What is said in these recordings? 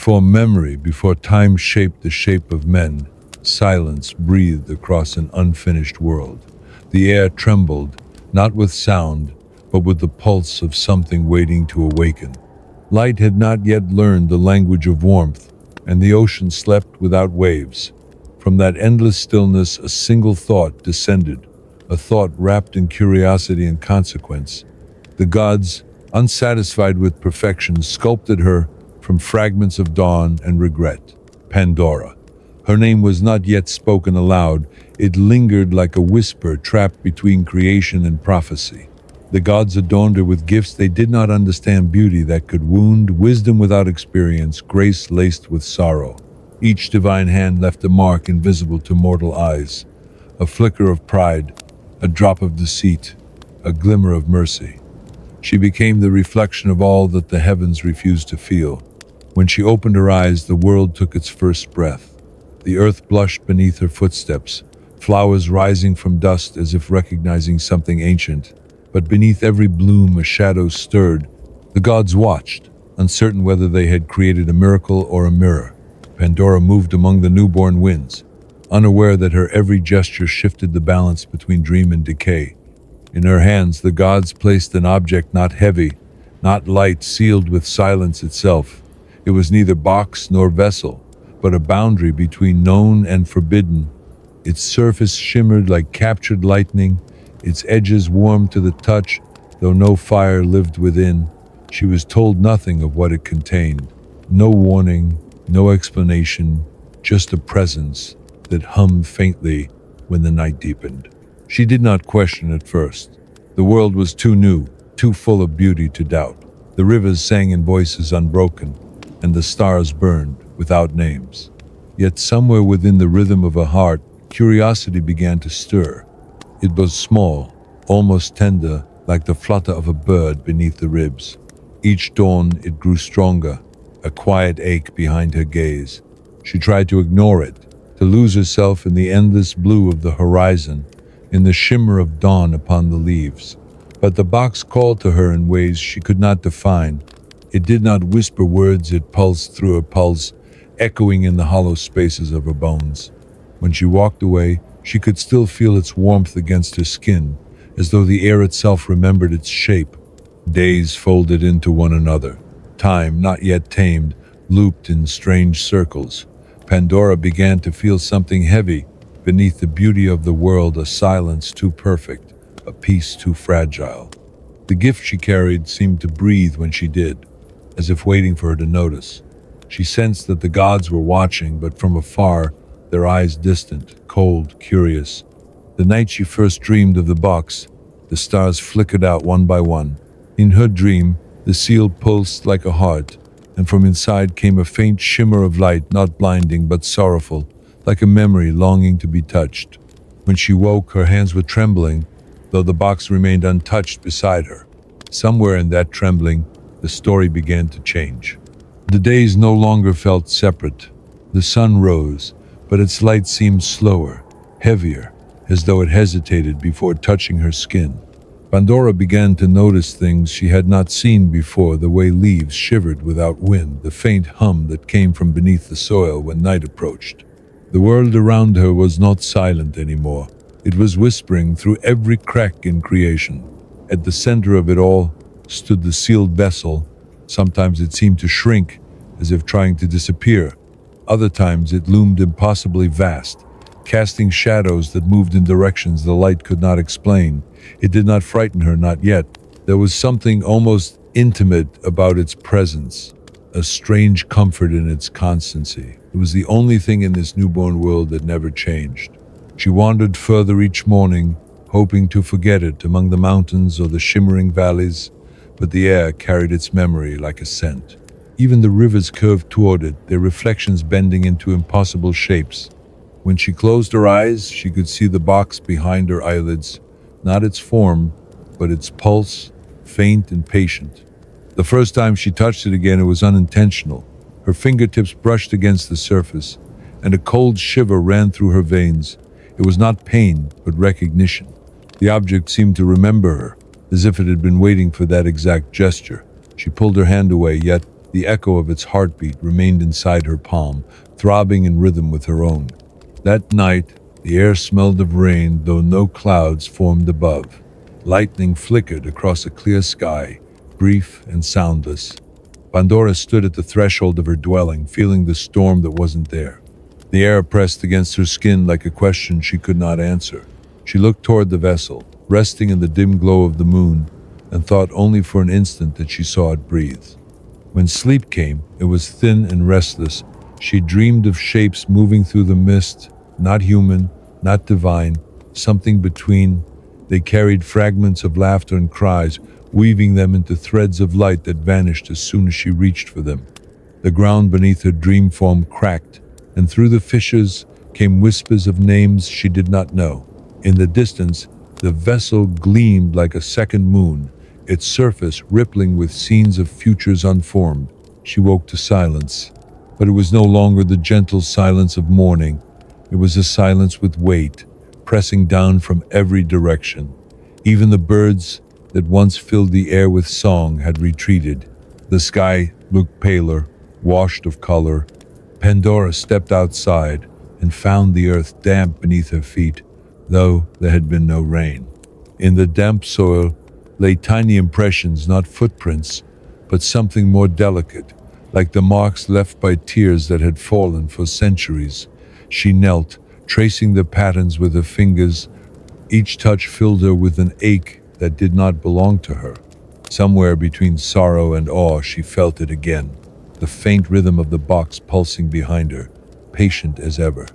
Before memory, before time shaped the shape of men, silence breathed across an unfinished world. The air trembled, not with sound, but with the pulse of something waiting to awaken. Light had not yet learned the language of warmth, and the ocean slept without waves. From that endless stillness, a single thought descended, a thought wrapped in curiosity and consequence. The gods, unsatisfied with perfection, sculpted her from fragments of dawn and regret. Pandora. Her name was not yet spoken aloud. It lingered like a whisper trapped between creation and prophecy. The gods adorned her with gifts they did not understand: beauty that could wound, wisdom without experience, grace laced with sorrow. Each divine hand left a mark invisible to mortal eyes, a flicker of pride, a drop of deceit, a glimmer of mercy. She became the reflection of all that the heavens refused to feel. When she opened her eyes, the world took its first breath. The earth blushed beneath her footsteps, flowers rising from dust as if recognizing something ancient. But beneath every bloom a shadow stirred. The gods watched, uncertain whether they had created a miracle or a mirror. Pandora moved among the newborn winds, unaware that her every gesture shifted the balance between dream and decay. In her hands, the gods placed an object not heavy, not light, sealed with silence itself. It was neither box nor vessel, but a boundary between known and forbidden. Its surface shimmered like captured lightning, its edges warm to the touch, though no fire lived within. She was told nothing of what it contained. No warning, no explanation, just a presence that hummed faintly when the night deepened. She did not question at first. The world was too new, too full of beauty to doubt. The rivers sang in voices unbroken, and the stars burned without names. Yet somewhere within the rhythm of her heart, curiosity began to stir. It was small, almost tender, like the flutter of a bird beneath the ribs. Each dawn it grew stronger, a quiet ache behind her gaze. She tried to ignore it, to lose herself in the endless blue of the horizon, in the shimmer of dawn upon the leaves. But the box called to her in ways she could not define. It did not whisper words, it pulsed through her pulse, echoing in the hollow spaces of her bones. When she walked away, she could still feel its warmth against her skin, as though the air itself remembered its shape. Days folded into one another. Time, not yet tamed, looped in strange circles. Pandora began to feel something heavy beneath the beauty of the world, a silence too perfect, a peace too fragile. The gift she carried seemed to breathe when she did, as if waiting for her to notice. She sensed that the gods were watching, but from afar, their eyes distant, cold, curious. The night she first dreamed of the box, the stars flickered out one by one. In her dream, the seal pulsed like a heart, and from inside came a faint shimmer of light, not blinding but sorrowful, like a memory longing to be touched. When she woke, her hands were trembling, though the box remained untouched beside her. Somewhere in that trembling, the story began to change. The days no longer felt separate. The sun rose, but its light seemed slower, heavier, as though it hesitated before touching her skin. Pandora began to notice things she had not seen before: the way leaves shivered without wind, the faint hum that came from beneath the soil when night approached. The world around her was not silent anymore. It was whispering through every crack in creation. At the center of it all stood the sealed vessel. Sometimes it seemed to shrink, as if trying to disappear. Other times it loomed impossibly vast, casting shadows that moved in directions the light could not explain. It did not frighten her, not yet. There was something almost intimate about its presence, a strange comfort in its constancy. It was the only thing in this newborn world that never changed. She wandered further each morning, hoping to forget it among the mountains or the shimmering valleys, but the air carried its memory like a scent. Even the rivers curved toward it, their reflections bending into impossible shapes. When she closed her eyes, she could see the box behind her eyelids, not its form, but its pulse, faint and patient. The first time she touched it again, it was unintentional. Her fingertips brushed against the surface, and a cold shiver ran through her veins. It was not pain, but recognition. The object seemed to remember her, as if it had been waiting for that exact gesture. She pulled her hand away, yet The echo of its heartbeat remained inside her palm, throbbing in rhythm with her own. That night, the air smelled of rain, though no clouds formed above. Lightning flickered across a clear sky, brief and soundless. Pandora stood at the threshold of her dwelling, feeling the storm that wasn't there. The air pressed against her skin like a question she could not answer. She looked toward the vessel, resting in the dim glow of the moon, and thought only for an instant that she saw it breathe. When sleep came, it was thin and restless. She dreamed of shapes moving through the mist, not human, not divine, something between. They carried fragments of laughter and cries, weaving them into threads of light that vanished as soon as she reached for them. The ground beneath her dream form cracked, and through the fissures came whispers of names she did not know. In the distance, the vessel gleamed like a second moon, its surface rippling with scenes of futures unformed. She woke to silence, but it was no longer the gentle silence of morning. It was a silence with weight, pressing down from every direction. Even the birds that once filled the air with song had retreated. The sky looked paler, washed of color. Pandora stepped outside and found the earth damp beneath her feet, though there had been no rain. In the damp soil lay tiny impressions, not footprints, but something more delicate, like the marks left by tears that had fallen for centuries. She knelt, tracing the patterns with her fingers. Each touch filled her with an ache that did not belong to her. Somewhere between sorrow and awe, she felt it again, the faint rhythm of the box pulsing behind her, patient as ever.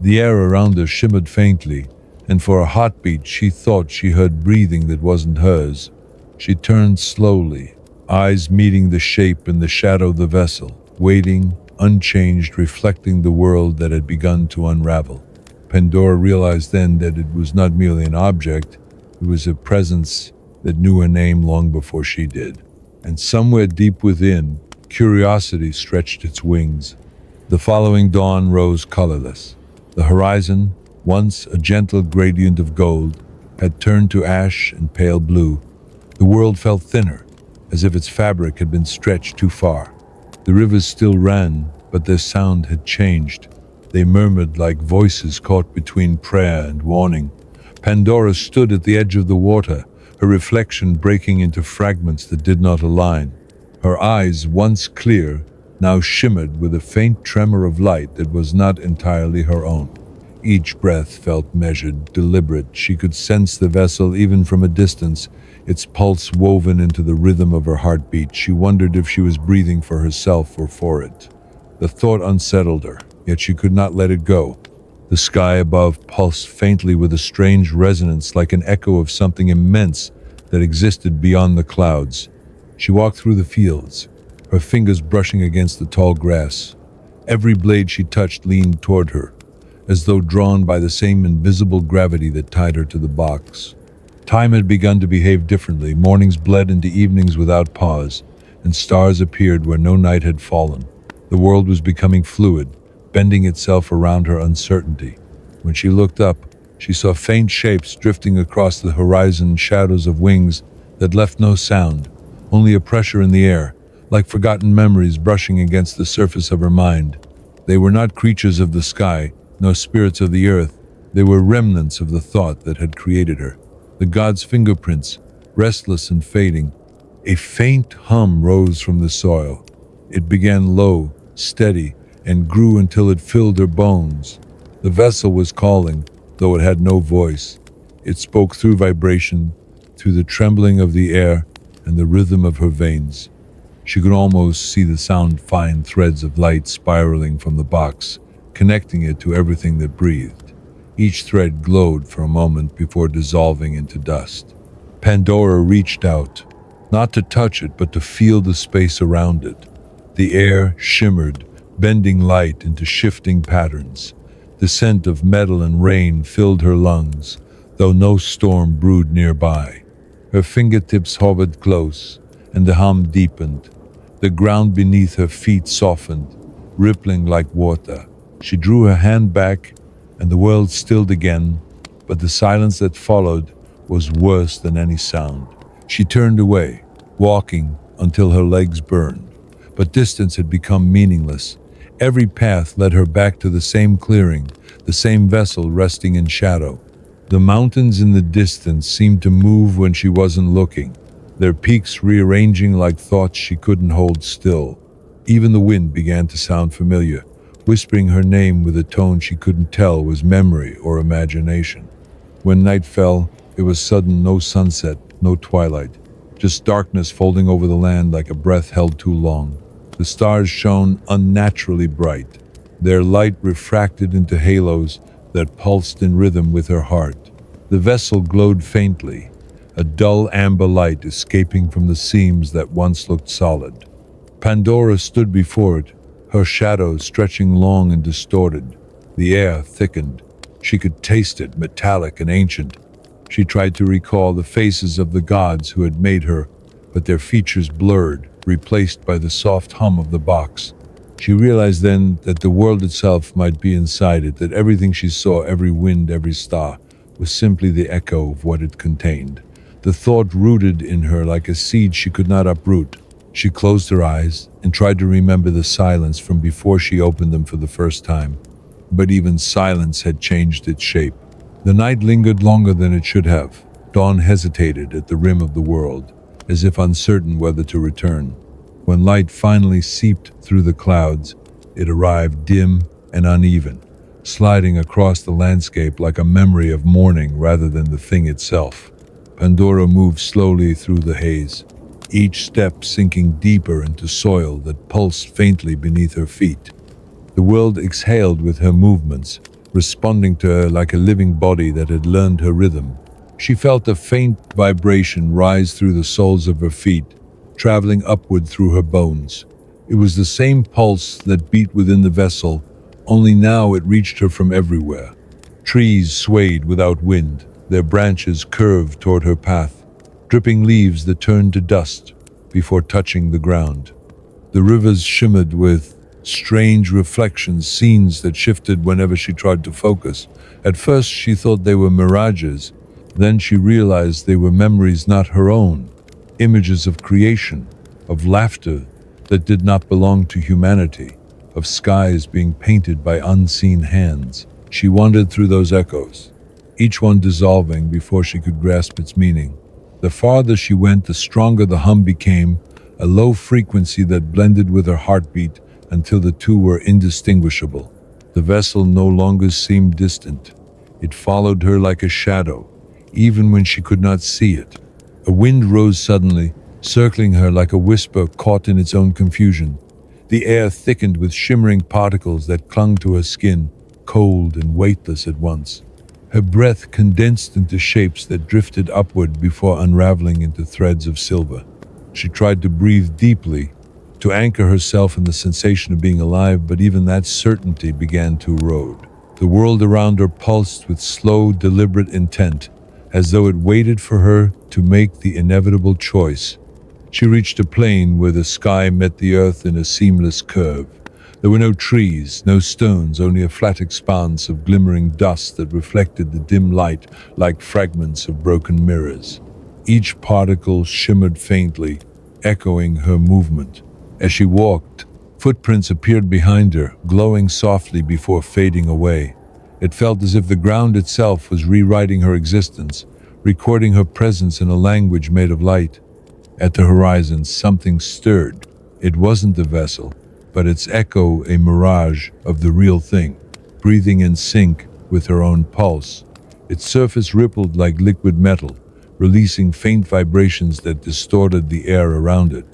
The air around her shimmered faintly, and for a heartbeat she thought she heard breathing that wasn't hers. She turned slowly, eyes meeting the shape and the shadow of the vessel, waiting, unchanged, reflecting the world that had begun to unravel. Pandora realized then that it was not merely an object, it was a presence that knew her name long before she did. And somewhere deep within, curiosity stretched its wings. The following dawn rose colorless. The horizon, once a gentle gradient of gold, had turned to ash and pale blue. The world felt thinner, as if its fabric had been stretched too far. The rivers still ran, but their sound had changed. They murmured like voices caught between prayer and warning. Pandora stood at the edge of the water, her reflection breaking into fragments that did not align. Her eyes, once clear, now shimmered with a faint tremor of light that was not entirely her own. Each breath felt measured, deliberate. She could sense the vessel even from a distance, its pulse woven into the rhythm of her heartbeat. She wondered if she was breathing for herself or for it. The thought unsettled her, yet she could not let it go. The sky above pulsed faintly with a strange resonance, like an echo of something immense that existed beyond the clouds. She walked through the fields, her fingers brushing against the tall grass. Every blade she touched leaned toward her, as though drawn by the same invisible gravity that tied her to the box. Time had begun to behave differently. Mornings bled into evenings without pause, and stars appeared where no night had fallen. The world was becoming fluid, bending itself around her uncertainty. When she looked up, she saw faint shapes drifting across the horizon, shadows of wings that left no sound, only a pressure in the air, like forgotten memories brushing against the surface of her mind. They were not creatures of the sky, nor spirits of the earth. They were remnants of the thought that had created her. The god's fingerprints, restless and fading. A faint hum rose from the soil. It began low, steady, and grew until it filled her bones. The vessel was calling, though it had no voice. It spoke through vibration, through the trembling of the air and the rhythm of her veins. She could almost see the sound, fine threads of light spiraling from the box, connecting it to everything that breathed. Each thread glowed for a moment before dissolving into dust. Pandora reached out, not to touch it, but to feel the space around it. The air shimmered, bending light into shifting patterns. The scent of metal and rain filled her lungs, though no storm brewed nearby. Her fingertips hovered close, and the hum deepened. The ground beneath her feet softened, rippling like water. She drew her hand back, and the world stilled again, but the silence that followed was worse than any sound. She turned away, walking until her legs burned. but distance had become meaningless. Every path led her back to the same clearing, the same vessel resting in shadow. The mountains in the distance seemed to move when she wasn't looking, their peaks rearranging like thoughts she couldn't hold still. Even the wind began to sound familiar, whispering her name with a tone she couldn't tell was memory or imagination. When night fell, it was sudden, no sunset, no twilight, just darkness folding over the land like a breath held too long. The stars shone unnaturally bright, their light refracted into halos that pulsed in rhythm with her heart. The vessel glowed faintly, a dull amber light escaping from the seams that once looked solid. Pandora stood before it, her shadow stretching long and distorted. The air thickened. She could taste it, metallic and ancient. She tried to recall the faces of the gods who had made her, but their features blurred, replaced by the soft hum of the box. She realized then that the world itself might be inside it, that everything she saw, every wind, every star, was simply the echo of what it contained. The thought rooted in her like a seed she could not uproot. She closed her eyes and tried to remember the silence from before she opened them for the first time. But even silence had changed its shape. The night lingered longer than it should have. Dawn hesitated at the rim of the world, as if uncertain whether to return. When light finally seeped through the clouds, it arrived dim and uneven, sliding across the landscape like a memory of morning rather than the thing itself. Pandora moved slowly through the haze, each step sinking deeper into soil that pulsed faintly beneath her feet. The world exhaled with her movements, responding to her like a living body that had learned her rhythm. She felt a faint vibration rise through the soles of her feet, traveling upward through her bones. It was the same pulse that beat within the vessel, only now it reached her from everywhere. Trees swayed without wind, their branches curved toward her path, dripping leaves that turned to dust before touching the ground. The rivers shimmered with strange reflections, scenes that shifted whenever she tried to focus. At first she thought they were mirages, then she realized they were memories not her own, images of creation, of laughter that did not belong to humanity, of skies being painted by unseen hands. She wandered through those echoes, each one dissolving before she could grasp its meaning. The farther she went, the stronger the hum became, a low frequency that blended with her heartbeat until the two were indistinguishable. The vessel no longer seemed distant. It followed her like a shadow, even when she could not see it. A wind rose suddenly, circling her like a whisper caught in its own confusion. The air thickened with shimmering particles that clung to her skin, cold and weightless at once. Her breath condensed into shapes that drifted upward before unraveling into threads of silver. She tried to breathe deeply, to anchor herself in the sensation of being alive, but even that certainty began to erode. The world around her pulsed with slow, deliberate intent, as though it waited for her to make the inevitable choice. She reached a plain where the sky met the earth in a seamless curve. There were no trees, no stones, only a flat expanse of glimmering dust that reflected the dim light like fragments of broken mirrors. Each particle shimmered faintly, echoing her movement. As she walked, footprints appeared behind her, glowing softly before fading away. It felt as if the ground itself was rewriting her existence, recording her presence in a language made of light. At the horizon, something stirred. It wasn't the vessel, but its echo a mirage of the real thing, breathing in sync with her own pulse. Its surface rippled like liquid metal, releasing faint vibrations that distorted the air around it.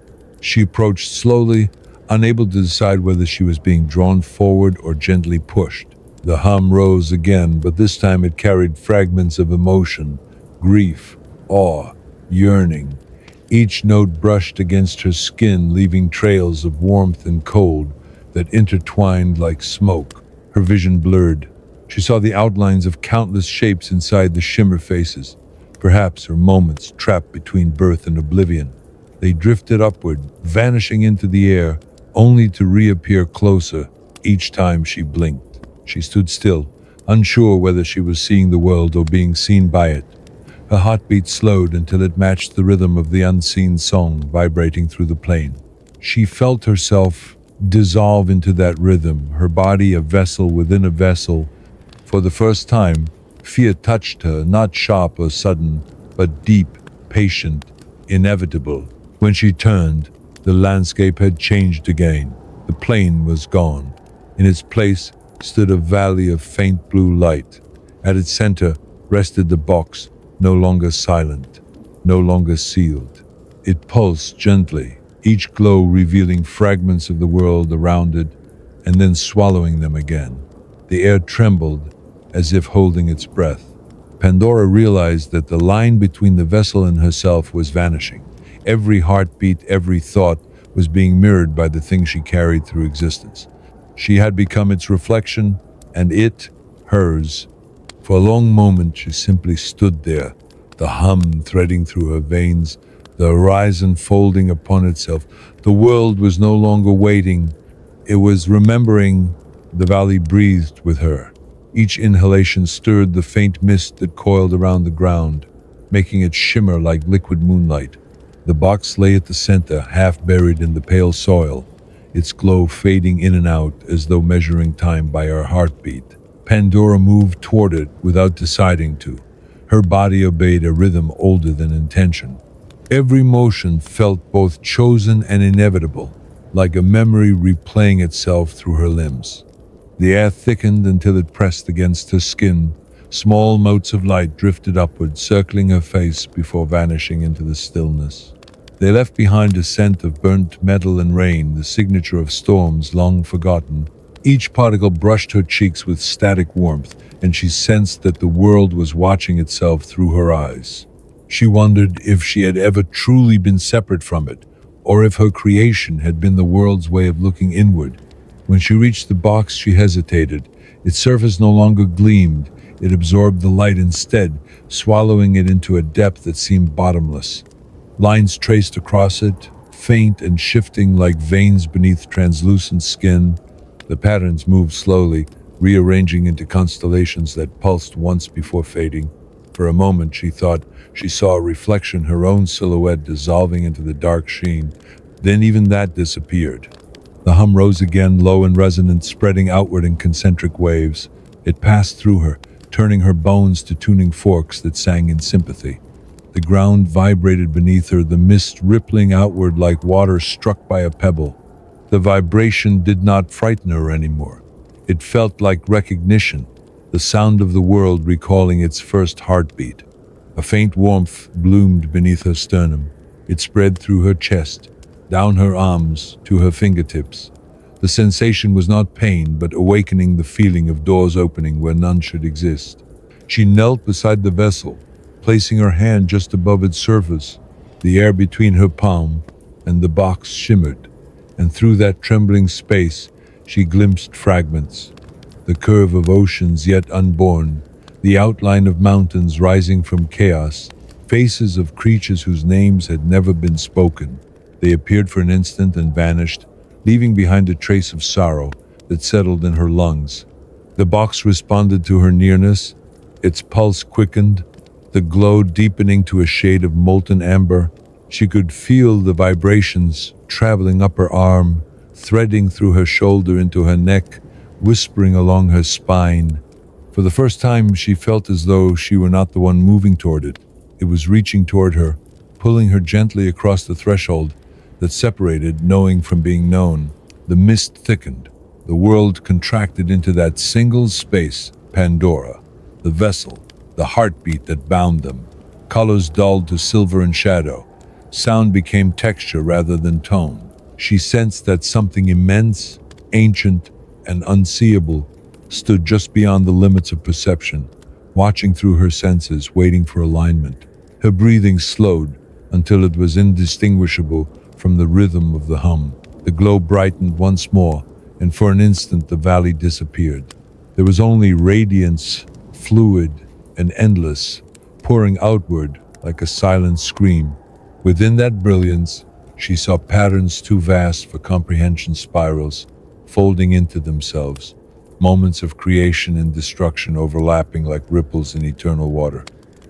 She approached slowly, unable to decide whether she was being drawn forward or gently pushed. The hum rose again, but this time it carried fragments of emotion, grief, awe, yearning. Each note brushed against her skin, leaving trails of warmth and cold that intertwined like smoke. Her vision blurred. She saw the outlines of countless shapes inside the shimmer faces, perhaps her moments trapped between birth and oblivion. They drifted upward, vanishing into the air, only to reappear closer each time she blinked. She stood still, unsure whether she was seeing the world or being seen by it. Her heartbeat slowed until it matched the rhythm of the unseen song vibrating through the plain. She felt herself dissolve into that rhythm, her body a vessel within a vessel. For the first time, fear touched her, not sharp or sudden, but deep, patient, inevitable. When she turned, the landscape had changed again. The plain was gone. In its place stood a valley of faint blue light. At its center rested the box, no longer silent, no longer sealed. It pulsed gently, each glow revealing fragments of the world around it, and then swallowing them again. The air trembled, as if holding its breath. Pandora realized that the line between the vessel and herself was vanishing. Every heartbeat, every thought was being mirrored by the thing she carried through existence. She had become its reflection, and it, hers. For a long moment she simply stood there, the hum threading through her veins, the horizon folding upon itself. The world was no longer waiting, it was remembering. The valley breathed with her. Each inhalation stirred the faint mist that coiled around the ground, making it shimmer like liquid moonlight. The box lay at the center, half buried in the pale soil, its glow fading in and out as though measuring time by her heartbeat. Pandora moved toward it without deciding to. Her body obeyed a rhythm older than intention. Every motion felt both chosen and inevitable, like a memory replaying itself through her limbs. The air thickened until it pressed against her skin. Small motes of light drifted upward, circling her face before vanishing into the stillness. They left behind a scent of burnt metal and rain, the signature of storms long forgotten. Each particle brushed her cheeks with static warmth, and she sensed that the world was watching itself through her eyes. She wondered if she had ever truly been separate from it, or if her creation had been the world's way of looking inward. When she reached the box, she hesitated. Its surface no longer gleamed. It absorbed the light instead, swallowing it into a depth that seemed bottomless. Lines traced across it, faint and shifting like veins beneath translucent skin. The patterns moved slowly, rearranging into constellations that pulsed once before fading. For a moment, she thought she saw a reflection, her own silhouette dissolving into the dark sheen. Then even that disappeared. The hum rose again, low and resonant, spreading outward in concentric waves. It passed through her, turning her bones to tuning forks that sang in sympathy. The ground vibrated beneath her, the mist rippling outward like water struck by a pebble. The vibration did not frighten her anymore. It felt like recognition, the sound of the world recalling its first heartbeat. A faint warmth bloomed beneath her sternum. It spread through her chest, down her arms, to her fingertips. The sensation was not pain, but awakening, the feeling of doors opening where none should exist. She knelt beside the vessel, placing her hand just above its surface. The air between her palm and the box shimmered, and through that trembling space she glimpsed fragments. The curve of oceans yet unborn, the outline of mountains rising from chaos, faces of creatures whose names had never been spoken. They appeared for an instant and vanished, leaving behind a trace of sorrow that settled in her lungs. The box responded to her nearness, its pulse quickened, the glow deepening to a shade of molten amber. She could feel the vibrations traveling up her arm, threading through her shoulder into her neck, whispering along her spine. For the first time, she felt as though she were not the one moving toward it. It was reaching toward her, pulling her gently across the threshold that separated knowing from being known. The mist thickened. The world contracted into that single space, Pandora, the vessel, the heartbeat that bound them. Colors dulled to silver and shadow. Sound became texture rather than tone. She sensed that something immense, ancient, and unseeable stood just beyond the limits of perception, watching through her senses, waiting for alignment. Her breathing slowed until it was indistinguishable from the rhythm of the hum. The glow brightened once more, and for an instant the valley disappeared. There was only radiance, fluid and endless, pouring outward like a silent scream. Within that brilliance, she saw patterns too vast for comprehension, spirals folding into themselves, moments of creation and destruction overlapping like ripples in eternal water.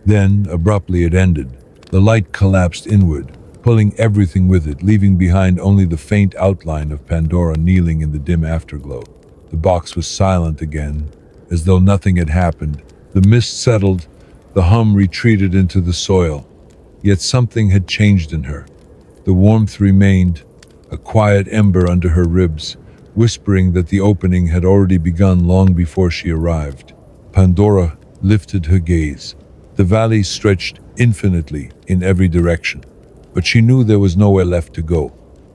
Then, abruptly, it ended. The light collapsed inward, pulling everything with it, leaving behind only the faint outline of Pandora kneeling in the dim afterglow. The box was silent again, as though nothing had happened. The mist settled, the hum retreated into the soil. Yet something had changed in her. The warmth remained, a quiet ember under her ribs, whispering that the opening had already begun long before she arrived. Pandora lifted her gaze. The valley stretched infinitely in every direction, but she knew there was nowhere left to go.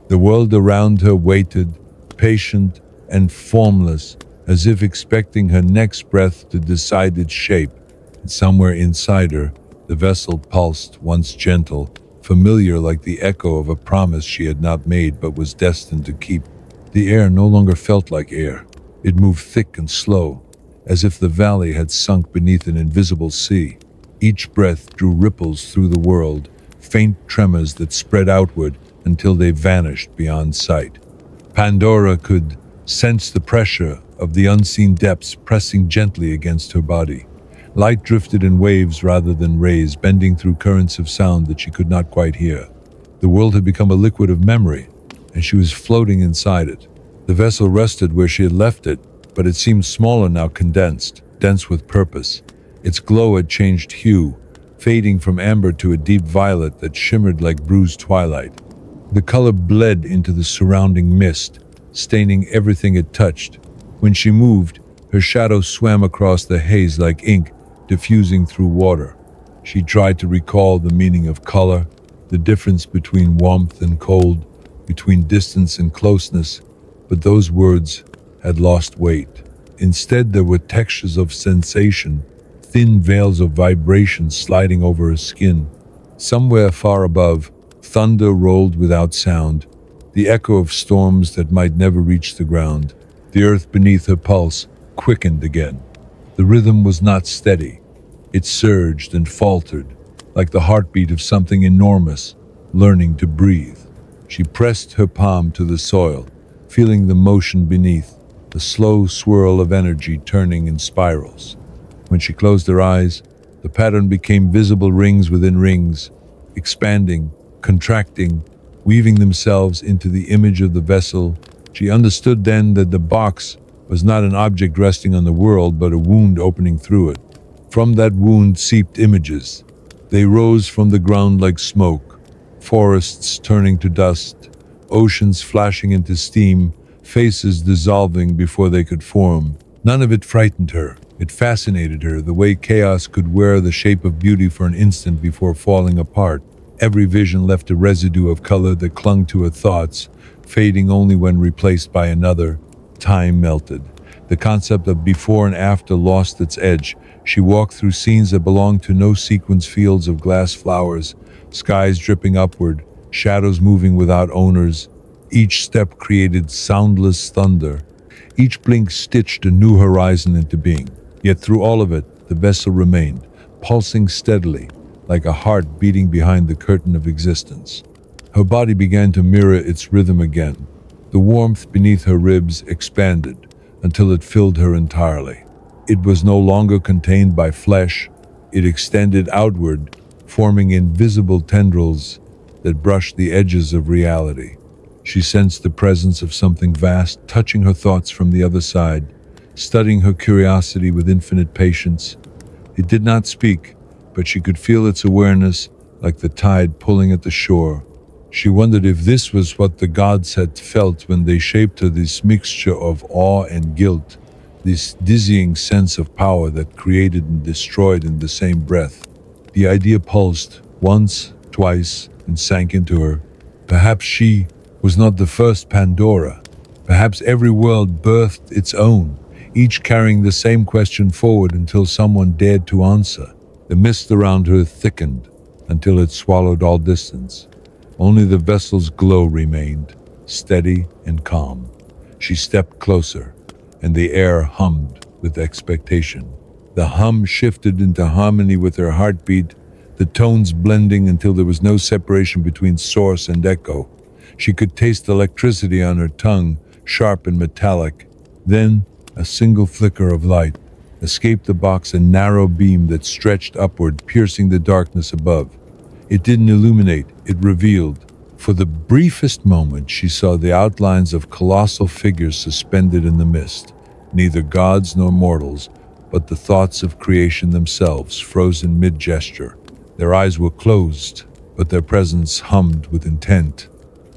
The world around her waited, patient and formless, as if expecting her next breath to decide its shape. And somewhere inside her, the vessel pulsed, once gentle, familiar like the echo of a promise she had not made but was destined to keep. The air no longer felt like air. It moved thick and slow, as if the valley had sunk beneath an invisible sea. Each breath drew ripples through the world, faint tremors that spread outward until they vanished beyond sight. Pandora could sense the pressure of the unseen depths pressing gently against her body. Light drifted in waves rather than rays, bending through currents of sound that she could not quite hear. The world had become a liquid of memory, and she was floating inside it. The vessel rested where she had left it, but it seemed smaller now, condensed, dense with purpose. Its glow had changed hue, fading from amber to a deep violet that shimmered like bruised twilight. The color bled into the surrounding mist, staining everything it touched. When she moved, her shadow swam across the haze like ink, diffusing through water. She tried to recall the meaning of color, the difference between warmth and cold, between distance and closeness, but those words had lost weight. Instead, there were textures of sensation, thin veils of vibration sliding over her skin. Somewhere far above, thunder rolled without sound, the echo of storms that might never reach the ground. The earth beneath her pulse quickened again. The rhythm was not steady. It surged and faltered, like the heartbeat of something enormous, learning to breathe. She pressed her palm to the soil, feeling the motion beneath, the slow swirl of energy turning in spirals. When she closed her eyes, the pattern became visible rings within rings, expanding, contracting, weaving themselves into the image of the vessel. She understood then that the box was not an object resting on the world, but a wound opening through it. From that wound seeped images. They rose from the ground like smoke, forests turning to dust, oceans flashing into steam, faces dissolving before they could form. None of it frightened her. It fascinated her, the way chaos could wear the shape of beauty for an instant before falling apart. Every vision left a residue of color that clung to her thoughts, fading only when replaced by another. Time melted. The concept of before and after lost its edge. She walked through scenes that belonged to no sequence, fields of glass flowers, skies dripping upward, shadows moving without owners. Each step created soundless thunder. Each blink stitched a new horizon into being. Yet through all of it, the vessel remained, pulsing steadily, like a heart beating behind the curtain of existence. Her body began to mirror its rhythm again. The warmth beneath her ribs expanded until it filled her entirely. It was no longer contained by flesh. It extended outward, forming invisible tendrils that brushed the edges of reality. She sensed the presence of something vast, touching her thoughts from the other side, studying her curiosity with infinite patience. It did not speak, but she could feel its awareness like the tide pulling at the shore. She wondered if this was what the gods had felt when they shaped her, this mixture of awe and guilt, this dizzying sense of power that created and destroyed in the same breath. The idea pulsed once, twice, and sank into her. Perhaps she was not the first Pandora. Perhaps every world birthed its own, each carrying the same question forward until someone dared to answer. The mist around her thickened until it swallowed all distance. Only the vessel's glow remained, steady and calm. She stepped closer, and the air hummed with expectation. The hum shifted into harmony with her heartbeat, the tones blending until there was no separation between source and echo. She could taste electricity on her tongue, sharp and metallic. Then, a single flicker of light escaped the box, a narrow beam that stretched upward, piercing the darkness above. It didn't illuminate, it revealed. For the briefest moment, she saw the outlines of colossal figures suspended in the mist, neither gods nor mortals, but the thoughts of creation themselves, frozen mid-gesture. Their eyes were closed, but their presence hummed with intent.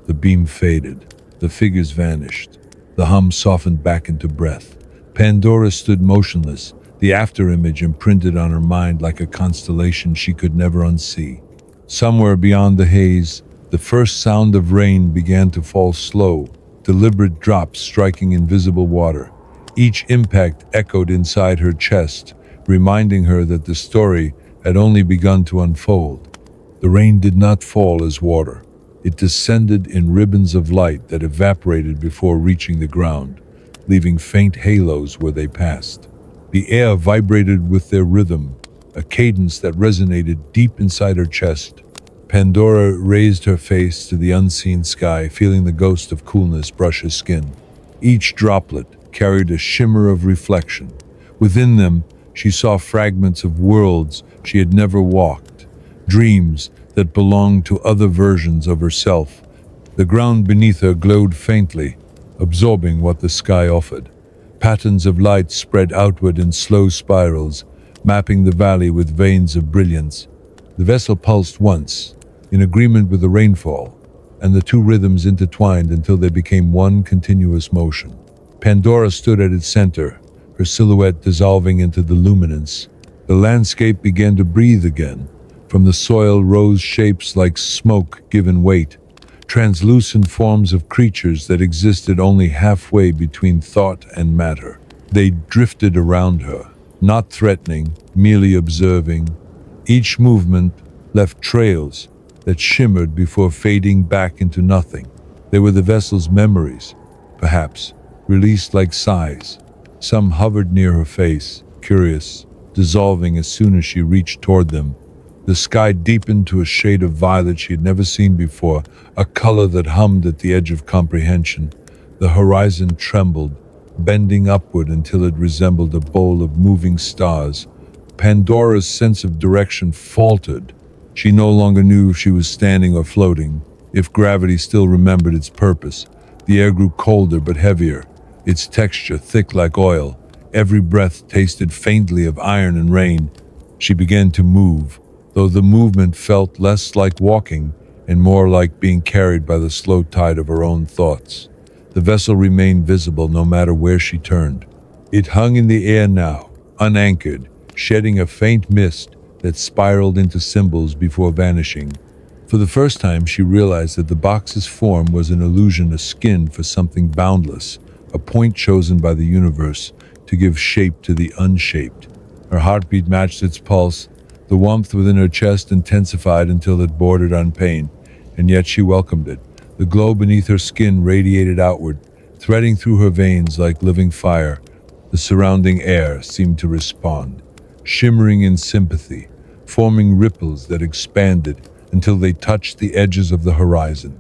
The beam faded. The figures vanished. The hum softened back into breath. Pandora stood motionless, the afterimage imprinted on her mind like a constellation she could never unsee. Somewhere beyond the haze, the first sound of rain began to fall slow, deliberate drops striking invisible water. Each impact echoed inside her chest, reminding her that the story had only begun to unfold. The rain did not fall as water. It descended in ribbons of light that evaporated before reaching the ground, leaving faint halos where they passed. The air vibrated with their rhythm, a cadence that resonated deep inside her chest. Pandora raised her face to the unseen sky, feeling the ghost of coolness brush her skin. Each droplet carried a shimmer of reflection. Within them, she saw fragments of worlds she had never walked, dreams that belonged to other versions of herself. The ground beneath her glowed faintly, absorbing what the sky offered. Patterns of light spread outward in slow spirals, mapping the valley with veins of brilliance. The vessel pulsed once, in agreement with the rainfall, and the two rhythms intertwined until they became one continuous motion. Pandora stood at its center, her silhouette dissolving into the luminance. The landscape began to breathe again. From the soil rose shapes like smoke given weight, translucent forms of creatures that existed only halfway between thought and matter. They drifted around her, not threatening, merely observing. Each movement left trails that shimmered before fading back into nothing. They were the vessel's memories, perhaps, released like sighs. Some hovered near her face, curious, dissolving as soon as she reached toward them. The sky deepened to a shade of violet she had never seen before, a color that hummed at the edge of comprehension. The horizon trembled, bending upward until it resembled a bowl of moving stars. Pandora's sense of direction faltered. She no longer knew if she was standing or floating, if gravity still remembered its purpose. The air grew colder but heavier, its texture thick like oil. Every breath tasted faintly of iron and rain. She began to move, though the movement felt less like walking and more like being carried by the slow tide of her own thoughts. The vessel remained visible no matter where she turned. It hung in the air now, unanchored, shedding a faint mist that spiraled into symbols before vanishing. For the first time, she realized that the box's form was an illusion, a skin for something boundless, a point chosen by the universe to give shape to the unshaped. Her heartbeat matched its pulse. The warmth within her chest intensified until it bordered on pain, and yet she welcomed it. The glow beneath her skin radiated outward, threading through her veins like living fire. The surrounding air seemed to respond, shimmering in sympathy, forming ripples that expanded until they touched the edges of the horizon.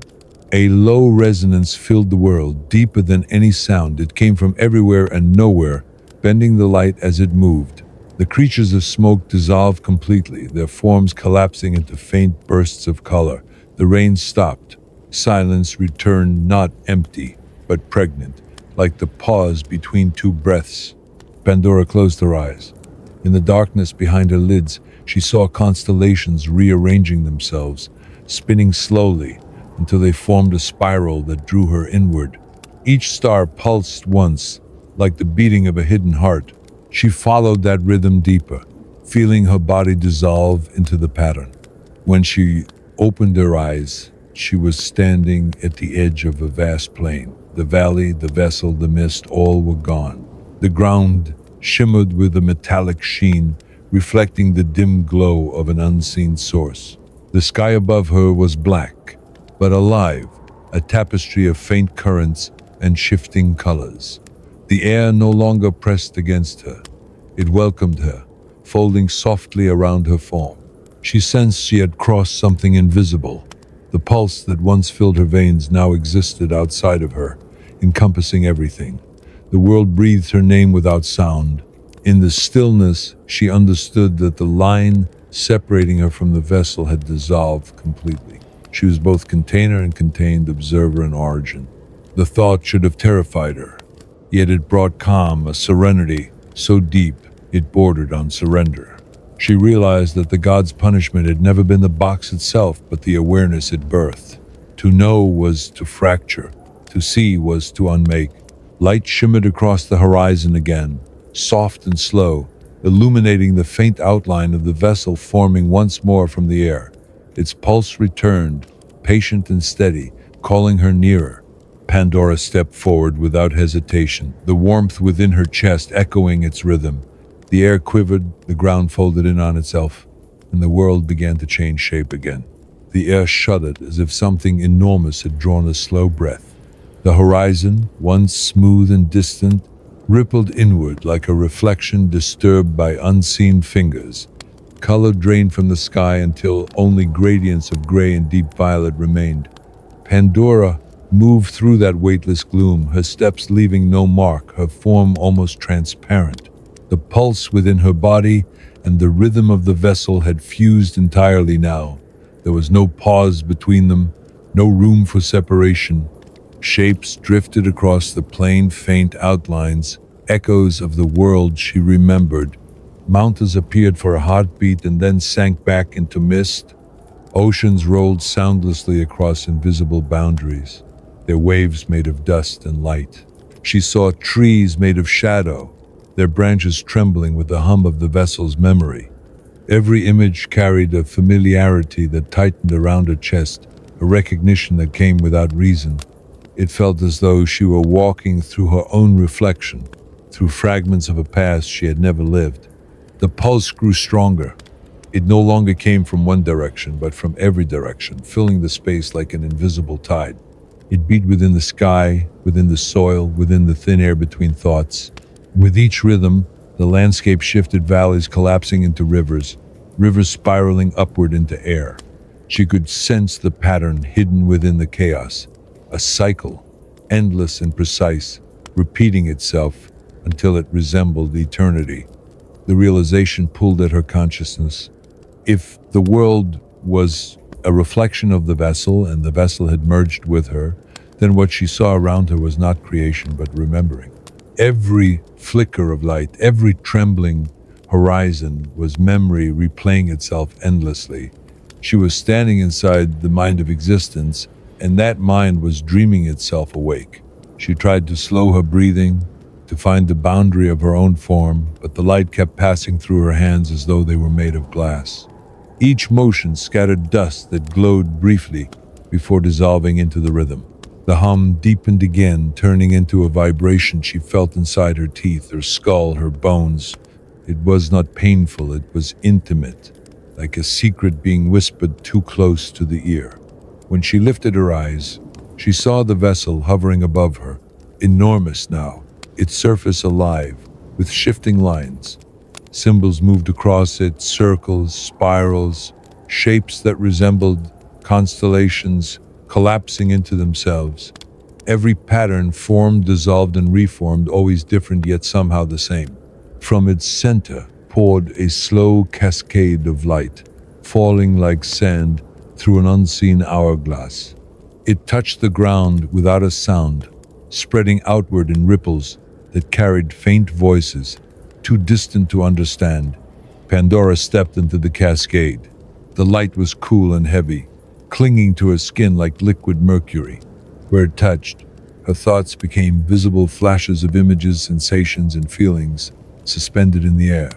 A low resonance filled the world, deeper than any sound. It came from everywhere and nowhere, bending the light as it moved. The creatures of smoke dissolved completely, their forms collapsing into faint bursts of color. The rain stopped. Silence returned, not empty, but pregnant, like the pause between two breaths. Pandora closed her eyes. In the darkness behind her lids, she saw constellations rearranging themselves, spinning slowly until they formed a spiral that drew her inward. Each star pulsed once, like the beating of a hidden heart. She followed that rhythm deeper, feeling her body dissolve into the pattern. When she opened her eyes, she was standing at the edge of a vast plain. The valley, the vessel, the mist, all were gone. The ground shimmered with a metallic sheen, reflecting the dim glow of an unseen source. The sky above her was black, but alive, a tapestry of faint currents and shifting colors. The air no longer pressed against her. It welcomed her, folding softly around her form. She sensed she had crossed something invisible. The pulse that once filled her veins now existed outside of her, encompassing everything. The world breathed her name without sound. In the stillness, she understood that the line separating her from the vessel had dissolved completely. She was both container and contained, observer and origin. The thought should have terrified her, yet it brought calm, a serenity so deep it bordered on surrender. She realized that the god's punishment had never been the box itself, but the awareness it birthed. To know was to fracture, to see was to unmake. Light shimmered across the horizon again, soft and slow, illuminating the faint outline of the vessel forming once more from the air. Its pulse returned, patient and steady, calling her nearer. Pandora stepped forward without hesitation, the warmth within her chest echoing its rhythm. The air quivered, the ground folded in on itself, and the world began to change shape again. The air shuddered as if something enormous had drawn a slow breath. The horizon, once smooth and distant, rippled inward like a reflection disturbed by unseen fingers. Color drained from the sky until only gradients of gray and deep violet remained. Pandora moved through that weightless gloom, her steps leaving no mark, her form almost transparent. The pulse within her body and the rhythm of the vessel had fused entirely now. There was no pause between them, no room for separation. Shapes drifted across the plain, faint outlines, echoes of the world she remembered. Mountains appeared for a heartbeat and then sank back into mist. Oceans rolled soundlessly across invisible boundaries, their waves made of dust and light. She saw trees made of shadow, their branches trembling with the hum of the vessel's memory. Every image carried a familiarity that tightened around her chest, a recognition that came without reason. It felt as though she were walking through her own reflection, through fragments of a past she had never lived. The pulse grew stronger. It no longer came from one direction, but from every direction, filling the space like an invisible tide. It beat within the sky, within the soil, within the thin air between thoughts. With each rhythm, the landscape shifted, valleys collapsing into rivers, rivers spiraling upward into air. She could sense the pattern hidden within the chaos, a cycle, endless and precise, repeating itself until it resembled eternity. The realization pulled at her consciousness. If the world was a reflection of the vessel and the vessel had merged with her, then what she saw around her was not creation but remembering. Every flicker of light, every trembling horizon was memory replaying itself endlessly. She was standing inside the mind of existence, and that mind was dreaming itself awake. She tried to slow her breathing, to find the boundary of her own form, but the light kept passing through her hands as though they were made of glass. Each motion scattered dust that glowed briefly before dissolving into the rhythm. The hum deepened again, turning into a vibration she felt inside her teeth, her skull, her bones. It was not painful, it was intimate, like a secret being whispered too close to the ear. When she lifted her eyes, she saw the vessel hovering above her, enormous now, its surface alive, with shifting lines. Symbols moved across it, circles, spirals, shapes that resembled constellations collapsing into themselves. Every pattern formed, dissolved, and reformed, always different yet somehow the same. From its center poured a slow cascade of light, falling like sand through an unseen hourglass. It touched the ground without a sound, spreading outward in ripples that carried faint voices, too distant to understand. Pandora stepped into the cascade. The light was cool and heavy, clinging to her skin like liquid mercury. Where it touched, her thoughts became visible flashes of images, sensations, and feelings suspended in the air.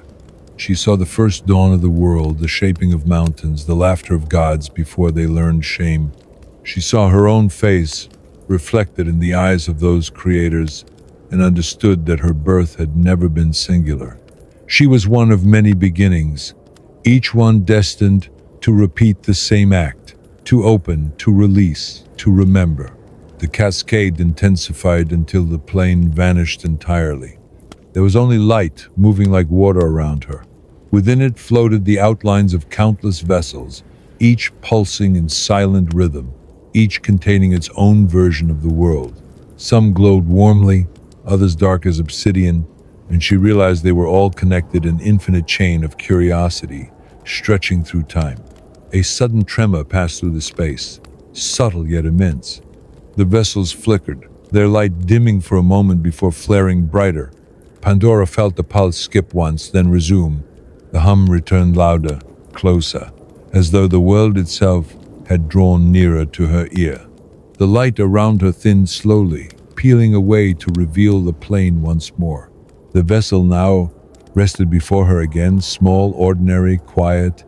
She saw the first dawn of the world, the shaping of mountains, the laughter of gods before they learned shame. She saw her own face reflected in the eyes of those creators and understood that her birth had never been singular. She was one of many beginnings, each one destined to repeat the same act, to open, to release, to remember. The cascade intensified until the plane vanished entirely. There was only light moving like water around her. Within it floated the outlines of countless vessels, each pulsing in silent rhythm, each containing its own version of the world. Some glowed warmly, others dark as obsidian, and she realized they were all connected in an infinite chain of curiosity, stretching through time. A sudden tremor passed through the space, subtle yet immense. The vessels flickered, their light dimming for a moment before flaring brighter. Pandora felt the pulse skip once, then resume. The hum returned louder, closer, as though the world itself had drawn nearer to her ear. The light around her thinned slowly, peeling away to reveal the plane once more. The vessel now rested before her again, small, ordinary, quiet,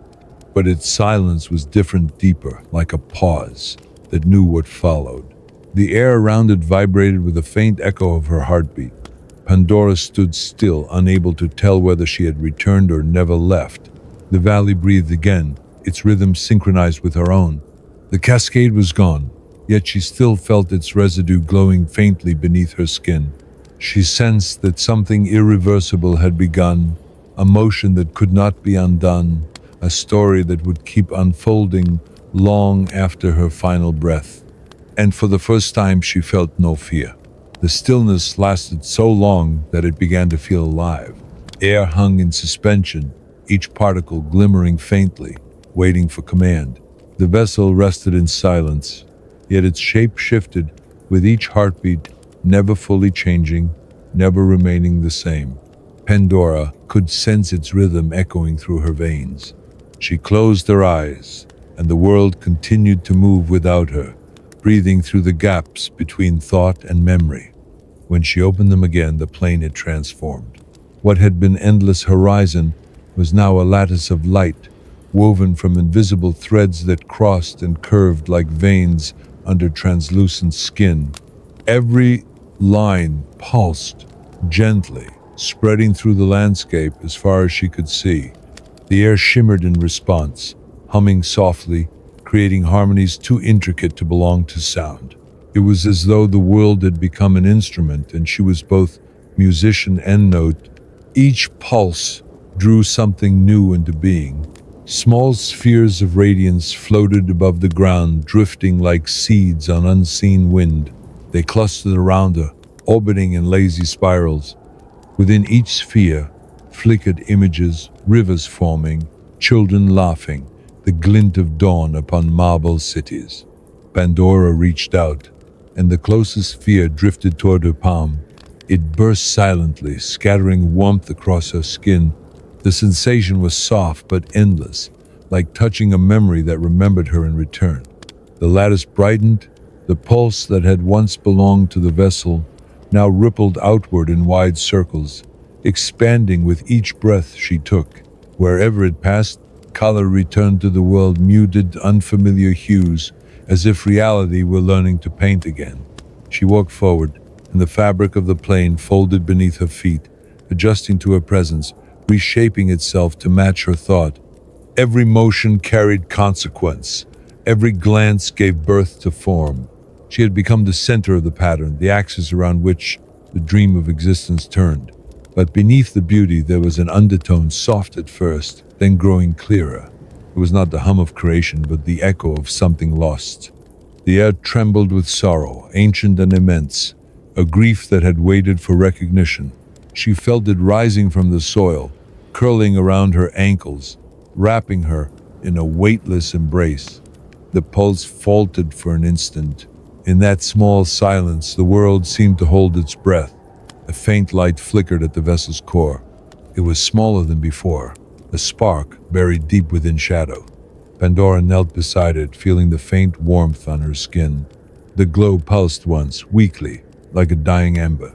but its silence was different, deeper, like a pause that knew what followed. The air around it vibrated with a faint echo of her heartbeat. Pandora stood still, unable to tell whether she had returned or never left. The valley breathed again, its rhythm synchronized with her own. The cascade was gone, yet she still felt its residue glowing faintly beneath her skin. She sensed that something irreversible had begun, a motion that could not be undone, a story that would keep unfolding long after her final breath. And for the first time she felt no fear. The stillness lasted so long that it began to feel alive. Air hung in suspension, each particle glimmering faintly, waiting for command. The vessel rested in silence, yet its shape shifted with each heartbeat, never fully changing, never remaining the same. Pandora could sense its rhythm echoing through her veins. She closed her eyes, and the world continued to move without her, breathing through the gaps between thought and memory. When she opened them again, the plane had transformed. What had been endless horizon was now a lattice of light, woven from invisible threads that crossed and curved like veins under translucent skin. Every line pulsed gently, spreading through the landscape as far as she could see. The air shimmered in response, humming softly, creating harmonies too intricate to belong to sound. It was as though the world had become an instrument, and she was both musician and note. Each pulse drew something new into being. Small spheres of radiance floated above the ground, drifting like seeds on unseen wind. They clustered around her, orbiting in lazy spirals. Within each sphere flickered images, rivers forming, children laughing, the glint of dawn upon marble cities. Pandora reached out, and the closest sphere drifted toward her palm. It burst silently, scattering warmth across her skin. The sensation was soft but endless, like touching a memory that remembered her in return. The lattice brightened, the pulse that had once belonged to the vessel now rippled outward in wide circles, expanding with each breath she took. Wherever it passed, color returned to the world, muted, unfamiliar hues, as if reality were learning to paint again. She walked forward, and the fabric of the plane folded beneath her feet, adjusting to her presence, reshaping itself to match her thought. Every motion carried consequence. Every glance gave birth to form. She had become the center of the pattern, the axis around which the dream of existence turned. But beneath the beauty there was an undertone, soft at first, then growing clearer. It was not the hum of creation, but the echo of something lost. The air trembled with sorrow, ancient and immense, a grief that had waited for recognition. She felt it rising from the soil, curling around her ankles, wrapping her in a weightless embrace. The pulse faltered for an instant. In that small silence, the world seemed to hold its breath. A faint light flickered at the vessel's core. It was smaller than before, a spark buried deep within shadow. Pandora knelt beside it, feeling the faint warmth on her skin. The glow pulsed once, weakly, like a dying ember.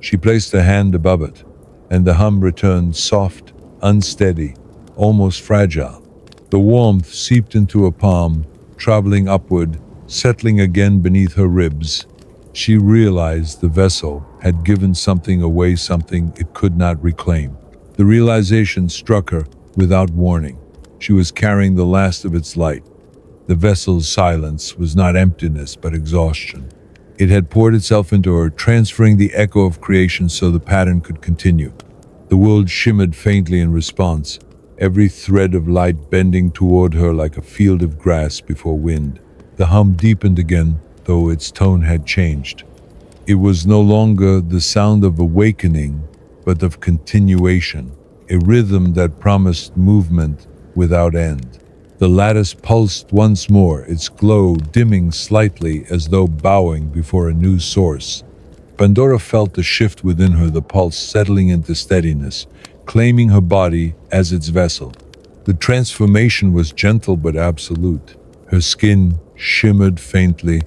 She placed a hand above it, and the hum returned, soft, unsteady, almost fragile. The warmth seeped into her palm, traveling upward, settling again beneath her ribs. She realized the vessel had given something away, something it could not reclaim. The realization struck her without warning. She was carrying the last of its light. The vessel's silence was not emptiness, but exhaustion. It had poured itself into her, transferring the echo of creation so the pattern could continue. The world shimmered faintly in response, every thread of light bending toward her like a field of grass before wind. The hum deepened again, though its tone had changed. It was no longer the sound of awakening, but of continuation, a rhythm that promised movement without end. The lattice pulsed once more, its glow dimming slightly as though bowing before a new source. Pandora felt the shift within her, the pulse settling into steadiness, claiming her body as its vessel. The transformation was gentle but absolute. Her skin shimmered faintly,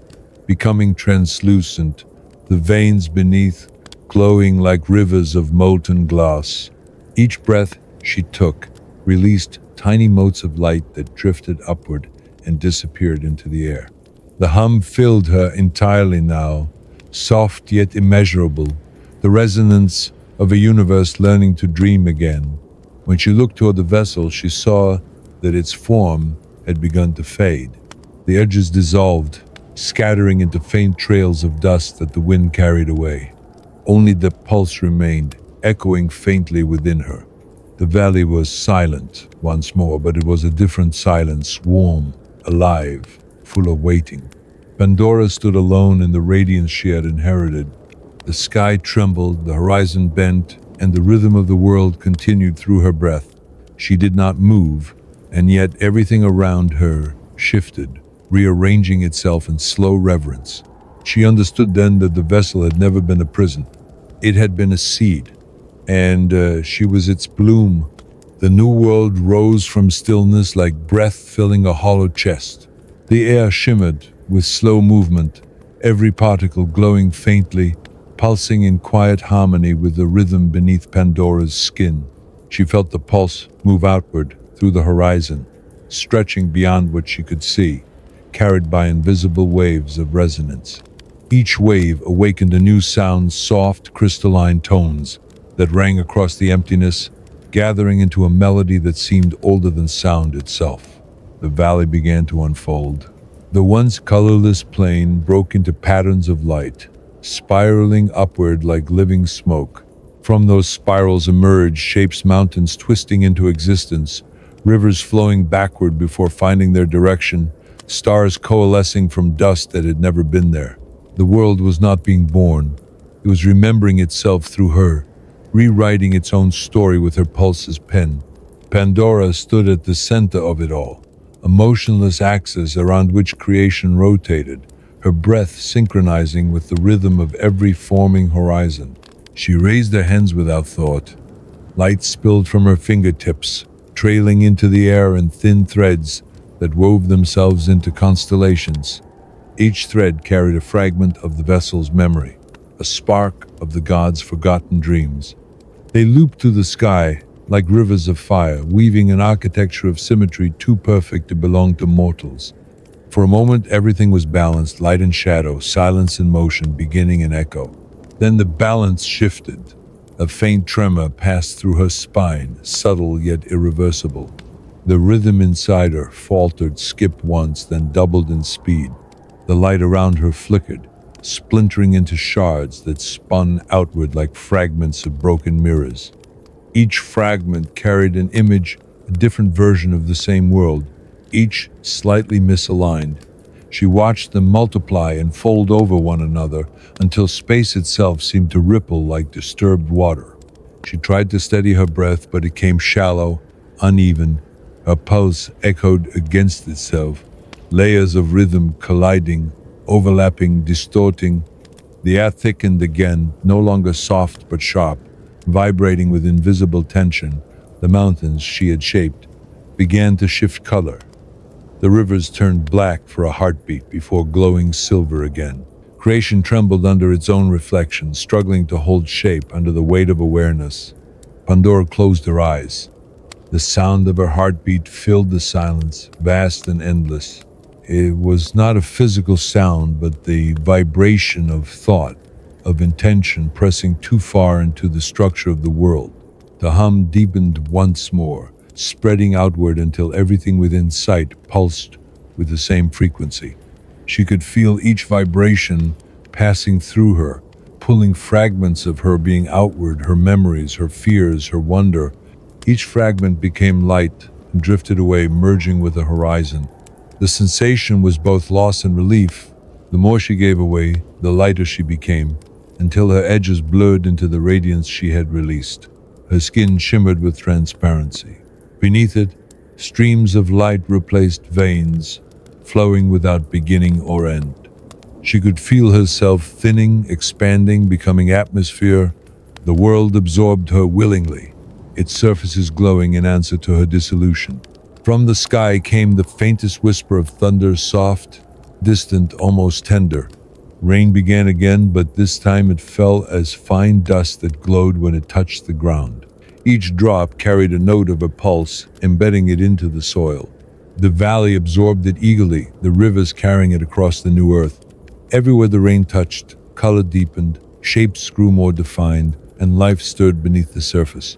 becoming translucent, the veins beneath glowing like rivers of molten glass. Each breath she took released tiny motes of light that drifted upward and disappeared into the air. The hum filled her entirely now, soft yet immeasurable, the resonance of a universe learning to dream again. When she looked toward the vessel, she saw that its form had begun to fade. The edges dissolved, scattering into faint trails of dust that the wind carried away. Only the pulse remained, echoing faintly within her. The valley was silent once more, but it was a different silence, warm, alive, full of waiting. Pandora stood alone in the radiance she had inherited. The sky trembled, the horizon bent, and the rhythm of the world continued through her breath. She did not move, and yet everything around her shifted, rearranging itself in slow reverence. She understood then that the vessel had never been a prison. It had been a seed, and she was its bloom. The new world rose from stillness like breath filling a hollow chest. The air shimmered with slow movement, every particle glowing faintly, pulsing in quiet harmony with the rhythm beneath Pandora's skin. She felt the pulse move outward through the horizon, stretching beyond what she could see, carried by invisible waves of resonance. Each wave awakened a new sound, soft, crystalline tones that rang across the emptiness, gathering into a melody that seemed older than sound itself. The valley began to unfold. The once colorless plain broke into patterns of light, spiraling upward like living smoke. From those spirals emerged shapes, mountains twisting into existence, rivers flowing backward before finding their direction, stars coalescing from dust that had never been there. The world was not being born. It was remembering itself through her, rewriting its own story with her pulse's pen. Pandora stood at the center of it all, a motionless axis around which creation rotated, her breath synchronizing with the rhythm of every forming horizon. She raised her hands without thought. Light spilled from her fingertips, trailing into the air in thin threads that wove themselves into constellations. Each thread carried a fragment of the vessel's memory, a spark of the gods' forgotten dreams. They looped through the sky like rivers of fire, weaving an architecture of symmetry too perfect to belong to mortals. For a moment, everything was balanced, light and shadow, silence and motion, beginning and echo. Then the balance shifted. A faint tremor passed through her spine, subtle yet irreversible. The rhythm inside her faltered, skipped once, then doubled in speed. The light around her flickered, splintering into shards that spun outward like fragments of broken mirrors. Each fragment carried an image, a different version of the same world, each slightly misaligned. She watched them multiply and fold over one another until space itself seemed to ripple like disturbed water. She tried to steady her breath, but it came shallow, uneven. Her pulse echoed against itself, layers of rhythm colliding, overlapping, distorting. The air thickened again, no longer soft but sharp, vibrating with invisible tension. The mountains she had shaped began to shift color. The rivers turned black for a heartbeat before glowing silver again. Creation trembled under its own reflection, struggling to hold shape under the weight of awareness. Pandora closed her eyes. The sound of her heartbeat filled the silence, vast and endless. It was not a physical sound, but the vibration of thought, of intention pressing too far into the structure of the world. The hum deepened once more, spreading outward until everything within sight pulsed with the same frequency. She could feel each vibration passing through her, pulling fragments of her being outward, her memories, her fears, her wonder. Each fragment became light and drifted away, merging with the horizon. The sensation was both loss and relief. The more she gave away, the lighter she became, until her edges blurred into the radiance she had released. Her skin shimmered with transparency. Beneath it, Streams of light replaced veins, flowing without beginning or end. She could feel herself thinning, expanding, becoming atmosphere. The world absorbed her willingly, its surfaces glowing in answer to her dissolution. From the sky came the faintest whisper of thunder, soft, distant, almost tender. Rain began again, but this time it fell as fine dust that glowed when it touched the ground. Each drop carried a note of a pulse, embedding it into the soil. The valley absorbed it eagerly, the rivers carrying it across the new earth. Everywhere the rain touched, color deepened, shapes grew more defined, and life stirred beneath the surface.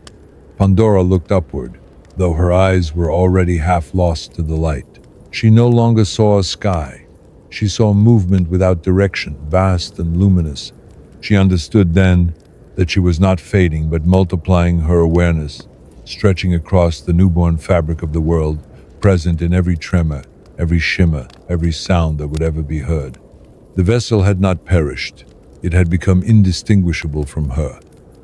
Pandora looked upward, though her eyes were already half lost to the light. She no longer saw a sky. She saw movement without direction, vast and luminous. She understood then that she was not fading, but multiplying her awareness, stretching across the newborn fabric of the world, present in every tremor, every shimmer, every sound that would ever be heard. The vessel had not perished. It had become indistinguishable from her.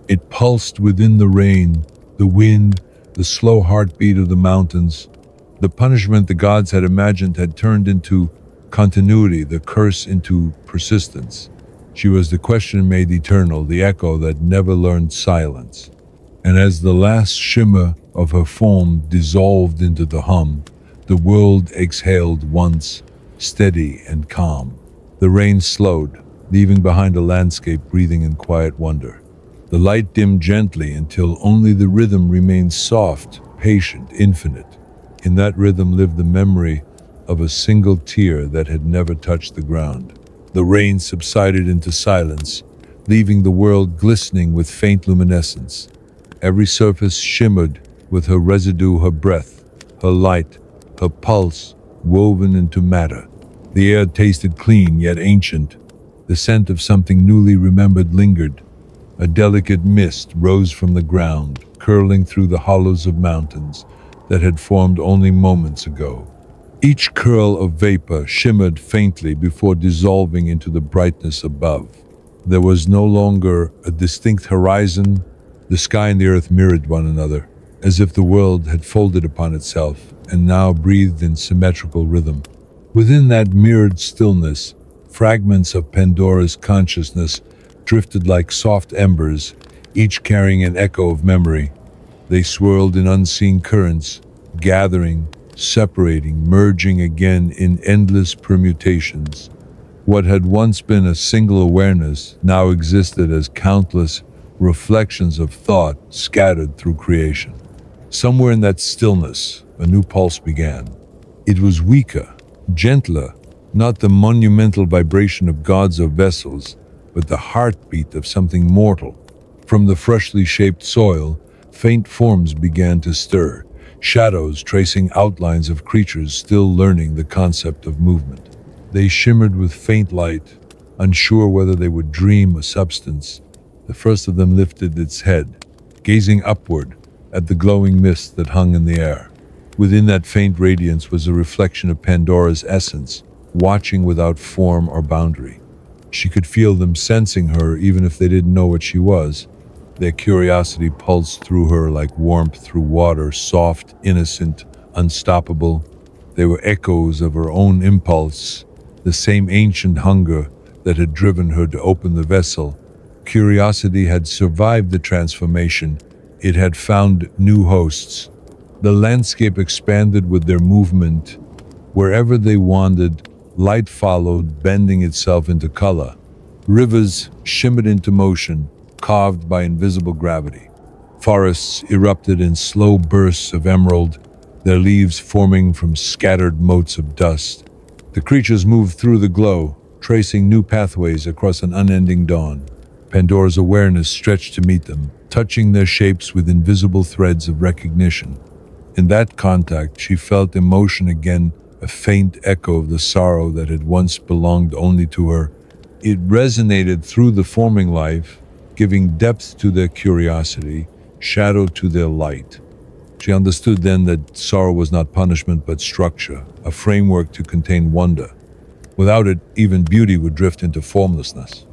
It pulsed within the rain, the wind, the slow heartbeat of the mountains. The punishment the gods had imagined had turned into continuity, the curse into persistence. She was the question made eternal, the echo that never learned silence. And as the last shimmer of her form dissolved into the hum, the world exhaled once, steady and calm. The rain slowed, leaving behind a landscape breathing in quiet wonder. The light dimmed gently until only the rhythm remained soft, patient, infinite. In that rhythm lived the memory of a single tear that had never touched the ground. The rain subsided into silence, leaving the world glistening with faint luminescence. Every surface shimmered with her residue, her breath, her light, her pulse, woven into matter. The air tasted clean yet ancient. The scent of something newly remembered lingered. A delicate mist rose from the ground, curling through the hollows of mountains that had formed only moments ago. Each curl of vapor shimmered faintly before dissolving into the brightness above. There was no longer a distinct horizon. The sky and the earth mirrored one another, as if the world had folded upon itself and now breathed in symmetrical rhythm. Within that mirrored stillness, fragments of Pandora's consciousness drifted like soft embers, each carrying an echo of memory. They swirled in unseen currents, gathering, separating, merging again in endless permutations. What had once been a single awareness now existed as countless reflections of thought scattered through creation. Somewhere in that stillness, a new pulse began. It was weaker, gentler, not the monumental vibration of gods or vessels, but the heartbeat of something mortal. From the freshly shaped soil, faint forms began to stir, shadows tracing outlines of creatures still learning the concept of movement. They shimmered with faint light, unsure whether they would dream a substance. The first of them lifted its head, gazing upward at the glowing mist that hung in the air. Within that faint radiance was a reflection of Pandora's essence, watching without form or boundary. She could feel them sensing her even if they didn't know what she was. Their curiosity pulsed through her like warmth through water, soft, innocent, unstoppable. They were echoes of her own impulse, the same ancient hunger that had driven her to open the vessel. Curiosity had survived the transformation. It had found new hosts. The landscape expanded with their movement. Wherever they wandered, light followed, bending itself into color. Rivers shimmered into motion, carved by invisible gravity. Forests erupted in slow bursts of emerald, their leaves forming from scattered motes of dust. The creatures moved through the glow, tracing new pathways across an unending dawn. Pandora's awareness stretched to meet them, touching their shapes with invisible threads of recognition. In that contact, she felt emotion again, a faint echo of the sorrow that had once belonged only to her. It resonated through the forming life, giving depth to their curiosity, shadow to their light. She understood then that sorrow was not punishment but structure, a framework to contain wonder. Without it, even beauty would drift into formlessness.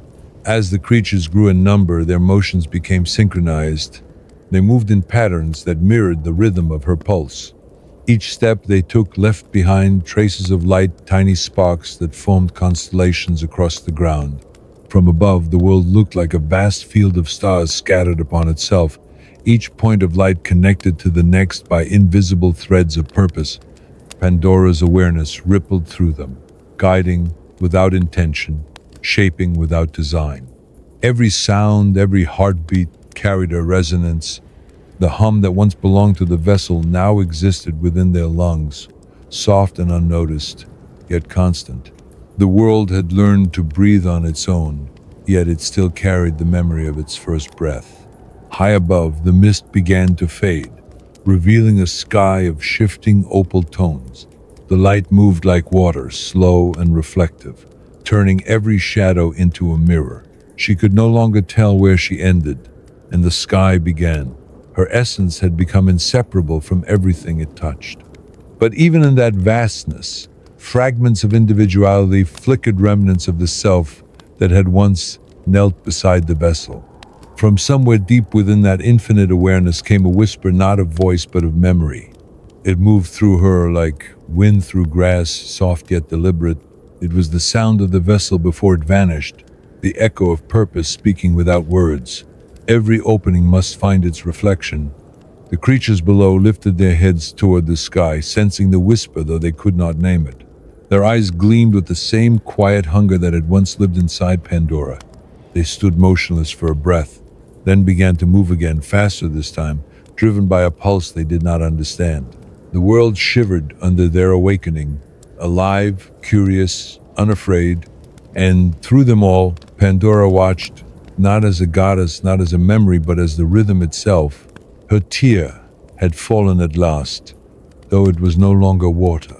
As the creatures grew in number, their motions became synchronized. They moved in patterns that mirrored the rhythm of her pulse. Each step they took left behind traces of light, tiny sparks that formed constellations across the ground. From above, the world looked like a vast field of stars scattered upon itself, each point of light connected to the next by invisible threads of purpose. Pandora's awareness rippled through them, guiding without intention, shaping without design. Every sound, every heartbeat carried a resonance. The hum that once belonged to the vessel now existed within their lungs, soft and unnoticed, yet constant. The world had learned to breathe on its own, yet it still carried the memory of its first breath. High above, the mist began to fade, revealing a sky of shifting opal tones. The light moved like water, slow and reflective, turning every shadow into a mirror. She could no longer tell where she ended, and the sky began. Her essence had become inseparable from everything it touched. But even in that vastness, fragments of individuality flickered, remnants of the self that had once knelt beside the vessel. From somewhere deep within that infinite awareness came a whisper, not of voice but of memory. It moved through her like wind through grass, soft yet deliberate. It was the sound of the vessel before it vanished, the echo of purpose speaking without words. Every opening must find its reflection. The creatures below lifted their heads toward the sky, sensing the whisper though they could not name it. Their eyes gleamed with the same quiet hunger that had once lived inside Pandora. They stood motionless for a breath, then began to move again, faster this time, driven by a pulse they did not understand. The world shivered under their awakening, alive, curious, unafraid, and through them all, Pandora watched, not as a goddess, not as a memory, but as the rhythm itself. Her tear had fallen at last, though it was no longer water.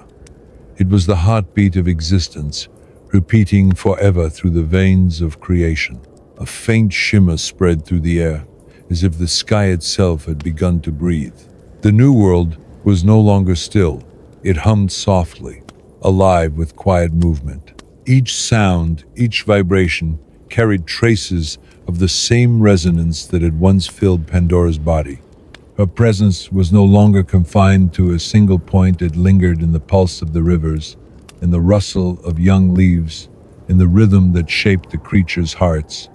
It was the heartbeat of existence, repeating forever through the veins of creation. A faint shimmer spread through the air, as if the sky itself had begun to breathe. The new world was no longer still. It hummed softly, alive with quiet movement. Each sound, each vibration, carried traces of the same resonance that had once filled Pandora's body. Her presence was no longer confined to a single point. It lingered in the pulse of the rivers, in the rustle of young leaves, in the rhythm that shaped the creatures' hearts.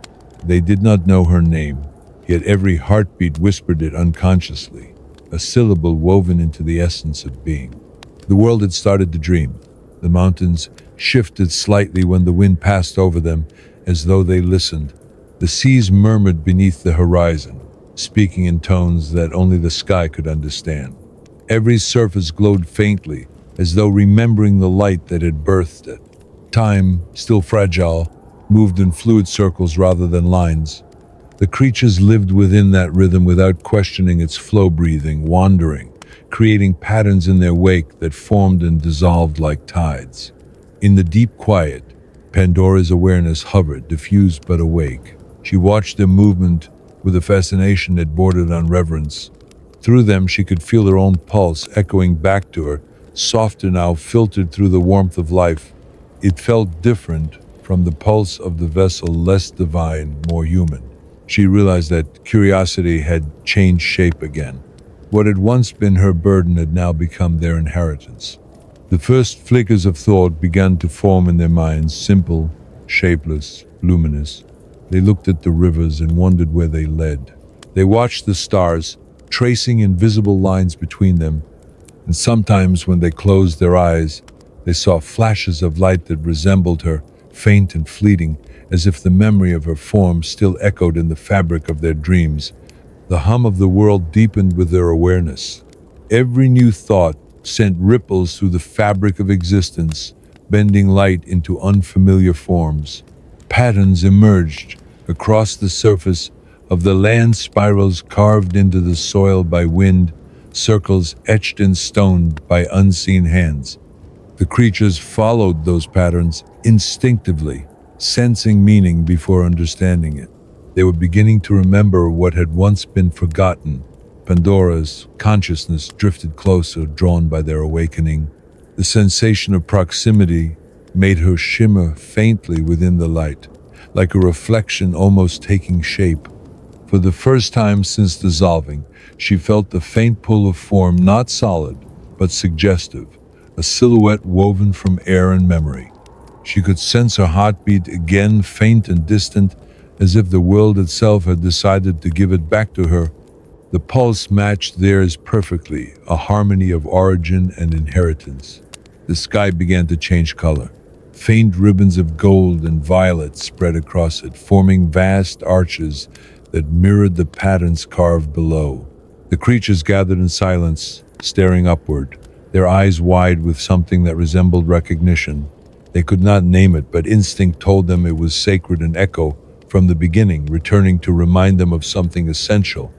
They did not know her name, yet every heartbeat whispered it unconsciously, a syllable woven into the essence of being. The world had started to dream. The mountains shifted slightly when the wind passed over them, as though they listened. The seas murmured beneath the horizon, speaking in tones that only the sky could understand. Every surface glowed faintly, as though remembering the light that had birthed it. Time, still fragile, moved in fluid circles rather than lines. The creatures lived within that rhythm without questioning its flow, breathing, wandering, creating patterns in their wake that formed and dissolved like tides. In the deep quiet, Pandora's awareness hovered, diffused but awake. She watched their movement with a fascination that bordered on reverence. Through them, she could feel her own pulse echoing back to her, softer now, filtered through the warmth of life. It felt different from the pulse of the vessel, less divine, more human. She realized that curiosity had changed shape again. What had once been her burden had now become their inheritance. The first flickers of thought began to form in their minds, simple, shapeless, luminous. They looked at the rivers and wondered where they led. They watched the stars, tracing invisible lines between them, and sometimes when they closed their eyes, they saw flashes of light that resembled her, faint and fleeting, as if the memory of her form still echoed in the fabric of their dreams. The hum of the world deepened with their awareness. Every new thought sent ripples through the fabric of existence, bending light into unfamiliar forms. Patterns emerged across the surface of the land, spirals carved into the soil by wind, circles etched in stone by unseen hands. The creatures followed those patterns instinctively, sensing meaning before understanding it. They were beginning to remember what had once been forgotten. Pandora's consciousness drifted closer, drawn by their awakening. The sensation of proximity made her shimmer faintly within the light, like a reflection almost taking shape. For the first time since dissolving, she felt the faint pull of form, not solid, but suggestive, a silhouette woven from air and memory. She could sense her heartbeat again, faint and distant, as if the world itself had decided to give it back to her. The pulse matched theirs perfectly, a harmony of origin and inheritance. The sky began to change color. Faint ribbons of gold and violet spread across it, forming vast arches that mirrored the patterns carved below. The creatures gathered in silence, staring upward, their eyes wide with something that resembled recognition. They could not name it, but instinct told them it was sacred, and echo from the beginning, returning to remind them of something essential.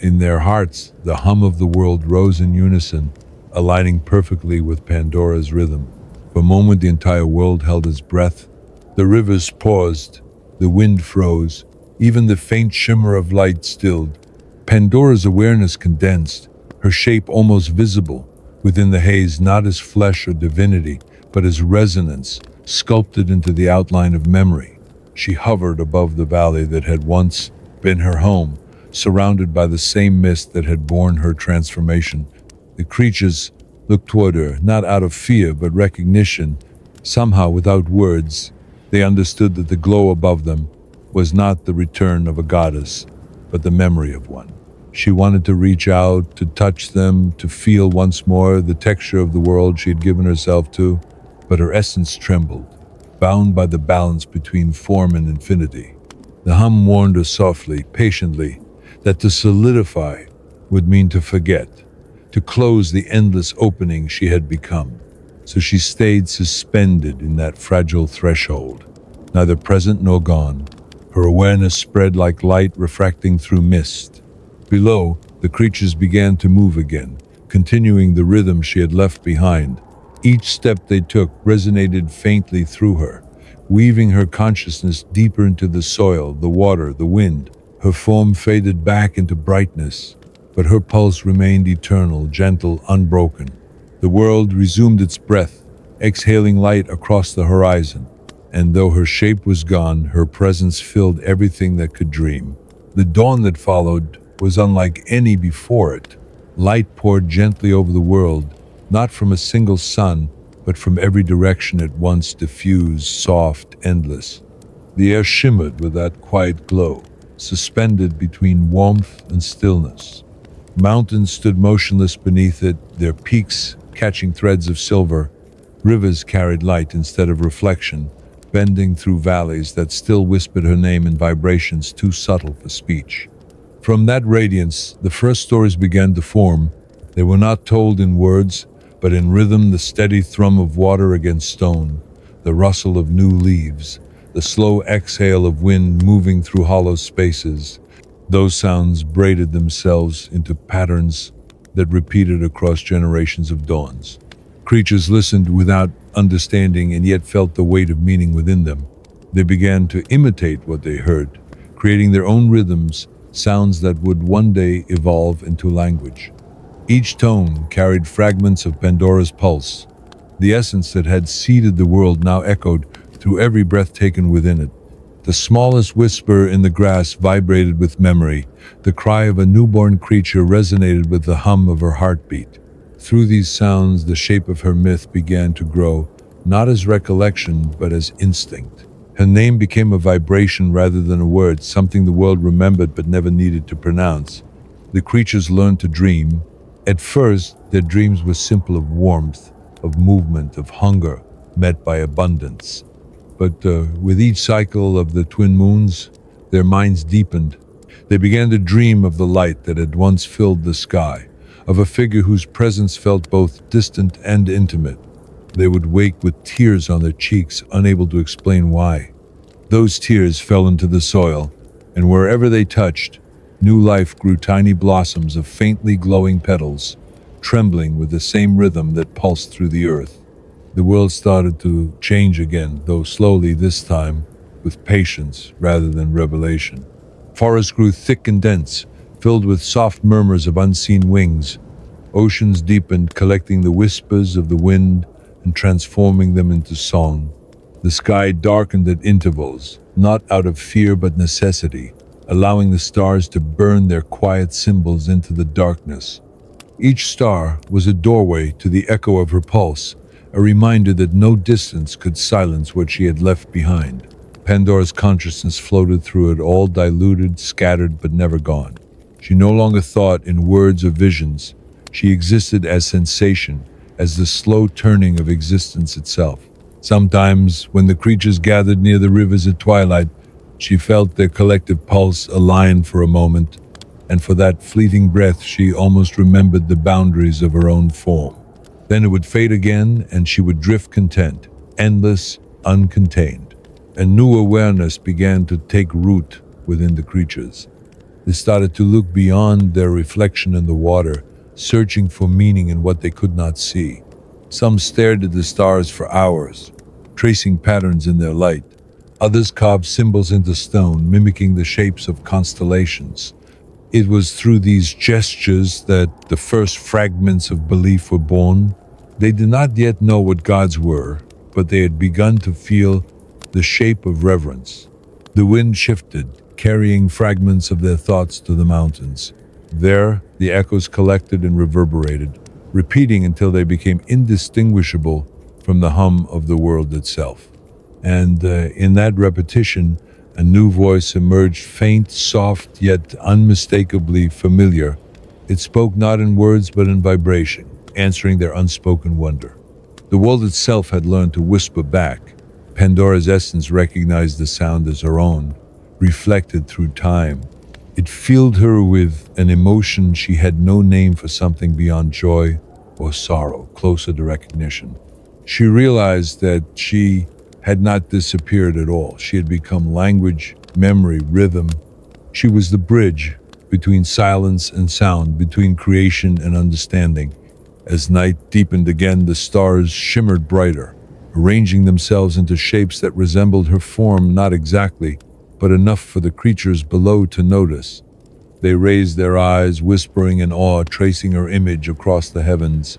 In their hearts, the hum of the world rose in unison, aligning perfectly with Pandora's rhythm. For a moment, the entire world held its breath. The rivers paused, the wind froze, even the faint shimmer of light stilled. Pandora's awareness condensed, her shape almost visible within the haze, not as flesh or divinity, but as resonance, sculpted into the outline of memory. She hovered above the valley that had once been her home, surrounded by the same mist that had borne her transformation. The creatures looked toward her, not out of fear, but recognition. Somehow, without words, they understood that the glow above them was not the return of a goddess, but the memory of one. She wanted to reach out, to touch them, to feel once more the texture of the world she had given herself to, but her essence trembled, bound by the balance between form and infinity. The hum warned her softly, patiently, that to solidify would mean to forget, to close the endless opening she had become. So she stayed suspended in that fragile threshold, neither present nor gone. Her awareness spread like light refracting through mist. Below, the creatures began to move again, continuing the rhythm she had left behind. Each step they took resonated faintly through her, weaving her consciousness deeper into the soil, the water, the wind. Her form faded back into brightness, but her pulse remained eternal, gentle, unbroken. The world resumed its breath, exhaling light across the horizon, and though her shape was gone, her presence filled everything that could dream. The dawn that followed was unlike any before it. Light poured gently over the world, not from a single sun, but from every direction at once, diffused, soft, endless. The air shimmered with that quiet glow, suspended between warmth and stillness. Mountains stood motionless beneath it, their peaks catching threads of silver. Rivers carried light instead of reflection, bending through valleys that still whispered her name in vibrations too subtle for speech. From that radiance, the first stories began to form. They were not told in words, but in rhythm, the steady thrum of water against stone, the rustle of new leaves, the slow exhale of wind moving through hollow spaces. Those sounds braided themselves into patterns that repeated across generations of dawns. Creatures listened without understanding and yet felt the weight of meaning within them. They began to imitate what they heard, creating their own rhythms, sounds that would one day evolve into language. Each tone carried fragments of Pandora's pulse. The essence that had seeded the world now echoed through every breath taken within it. The smallest whisper in the grass vibrated with memory. The cry of a newborn creature resonated with the hum of her heartbeat. Through these sounds, the shape of her myth began to grow, not as recollection, but as instinct. Her name became a vibration rather than a word, something the world remembered but never needed to pronounce. The creatures learned to dream. At first, their dreams were simple, of warmth, of movement, of hunger, met by abundance. But with each cycle of the twin moons, their minds deepened. They began to dream of the light that had once filled the sky, of a figure whose presence felt both distant and intimate. They would wake with tears on their cheeks, unable to explain why. Those tears fell into the soil, and wherever they touched, new life grew, tiny blossoms of faintly glowing petals, trembling with the same rhythm that pulsed through the earth. The world started to change again, though slowly this time, with patience rather than revelation. Forests grew thick and dense, filled with soft murmurs of unseen wings. Oceans deepened, collecting the whispers of the wind and transforming them into song. The sky darkened at intervals, not out of fear but necessity, allowing the stars to burn their quiet symbols into the darkness. Each star was a doorway to the echo of her pulse, a reminder that no distance could silence what she had left behind. Pandora's consciousness floated through it, all diluted, scattered, but never gone. She no longer thought in words or visions. She existed as sensation, as the slow turning of existence itself. Sometimes, when the creatures gathered near the rivers at twilight, she felt their collective pulse align for a moment, and for that fleeting breath she almost remembered the boundaries of her own form. Then it would fade again, and she would drift content, endless, uncontained. A new awareness began to take root within the creatures. They started to look beyond their reflection in the water, searching for meaning in what they could not see. Some stared at the stars for hours, tracing patterns in their light. Others carved symbols into stone, mimicking the shapes of constellations. It was through these gestures that the first fragments of belief were born. They did not yet know what gods were, but they had begun to feel the shape of reverence. The wind shifted, carrying fragments of their thoughts to the mountains. There, the echoes collected and reverberated, repeating until they became indistinguishable from the hum of the world itself. And in that repetition, a new voice emerged, faint, soft, yet unmistakably familiar. It spoke not in words but in vibration, answering their unspoken wonder. The world itself had learned to whisper back. Pandora's essence recognized the sound as her own, reflected through time. It filled her with an emotion she had no name for, something beyond joy or sorrow, closer to recognition. She realized that she had not disappeared at all. She had become language, memory, rhythm. She was the bridge between silence and sound, between creation and understanding. As night deepened again, the stars shimmered brighter, arranging themselves into shapes that resembled her form, not exactly, but enough for the creatures below to notice. They raised their eyes, whispering in awe, tracing her image across the heavens.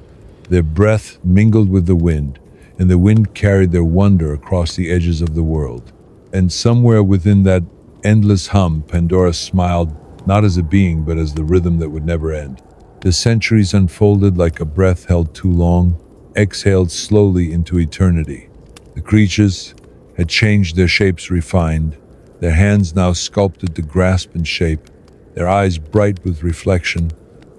Their breath mingled with the wind, and the wind carried their wonder across the edges of the world. And somewhere within that endless hum, Pandora smiled, not as a being, but as the rhythm that would never end. The centuries unfolded like a breath held too long, exhaled slowly into eternity. The creatures had changed, their shapes refined, their hands now sculpted to grasp and shape, their eyes bright with reflection.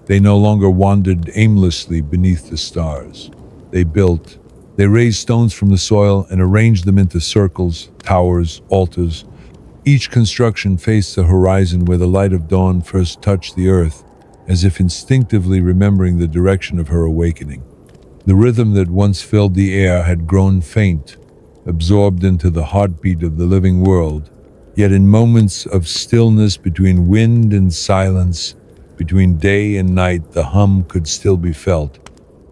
They no longer wandered aimlessly beneath the stars. They built. They raised stones from the soil and arranged them into circles, towers, altars. Each construction faced the horizon where the light of dawn first touched the earth, as if instinctively remembering the direction of her awakening. The rhythm that once filled the air had grown faint, absorbed into the heartbeat of the living world. Yet in moments of stillness, between wind and silence, between day and night, the hum could still be felt.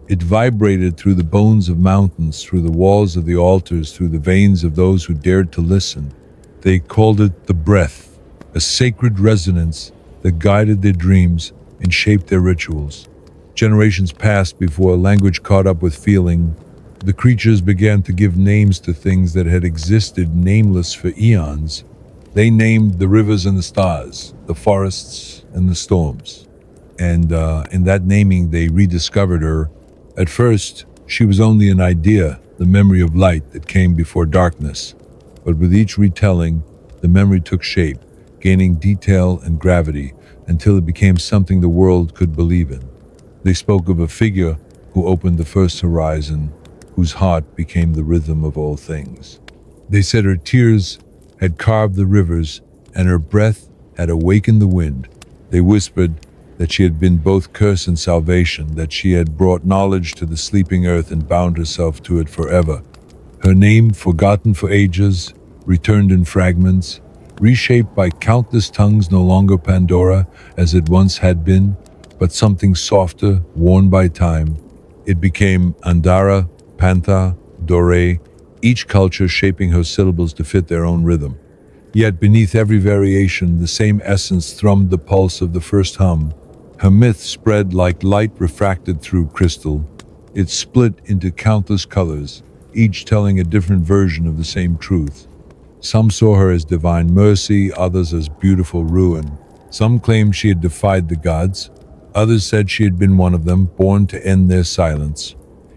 It vibrated through the bones of mountains, through the walls of the altars, through the veins of those who dared to listen. They called it the breath, a sacred resonance that guided their dreams and shaped their rituals. Generations passed before language caught up with feeling. The creatures began to give names to things that had existed nameless for eons. They named the rivers and the stars, the forests and the storms. And in that naming, they rediscovered her. At first, she was only an idea, the memory of light that came before darkness. But with each retelling, the memory took shape, gaining detail and gravity, until it became something the world could believe in. They spoke of a figure who opened the first horizon, whose heart became the rhythm of all things. They said her tears had carved the rivers, and her breath had awakened the wind. They whispered that she had been both curse and salvation, that she had brought knowledge to the sleeping earth and bound herself to it forever. Her name, forgotten for ages, returned in fragments, reshaped by countless tongues, no longer Pandora as it once had been, but something softer, worn by time. It became Andara, Pantha, Dore, each culture shaping her syllables to fit their own rhythm. Yet beneath every variation, the same essence thrummed the pulse of the first hum. Her myth spread like light refracted through crystal. It split into countless colors, each telling a different version of the same truth. Some saw her as divine mercy, others as beautiful ruin. Some claimed she had defied the gods, Others said she had been one of them, born to end their silence.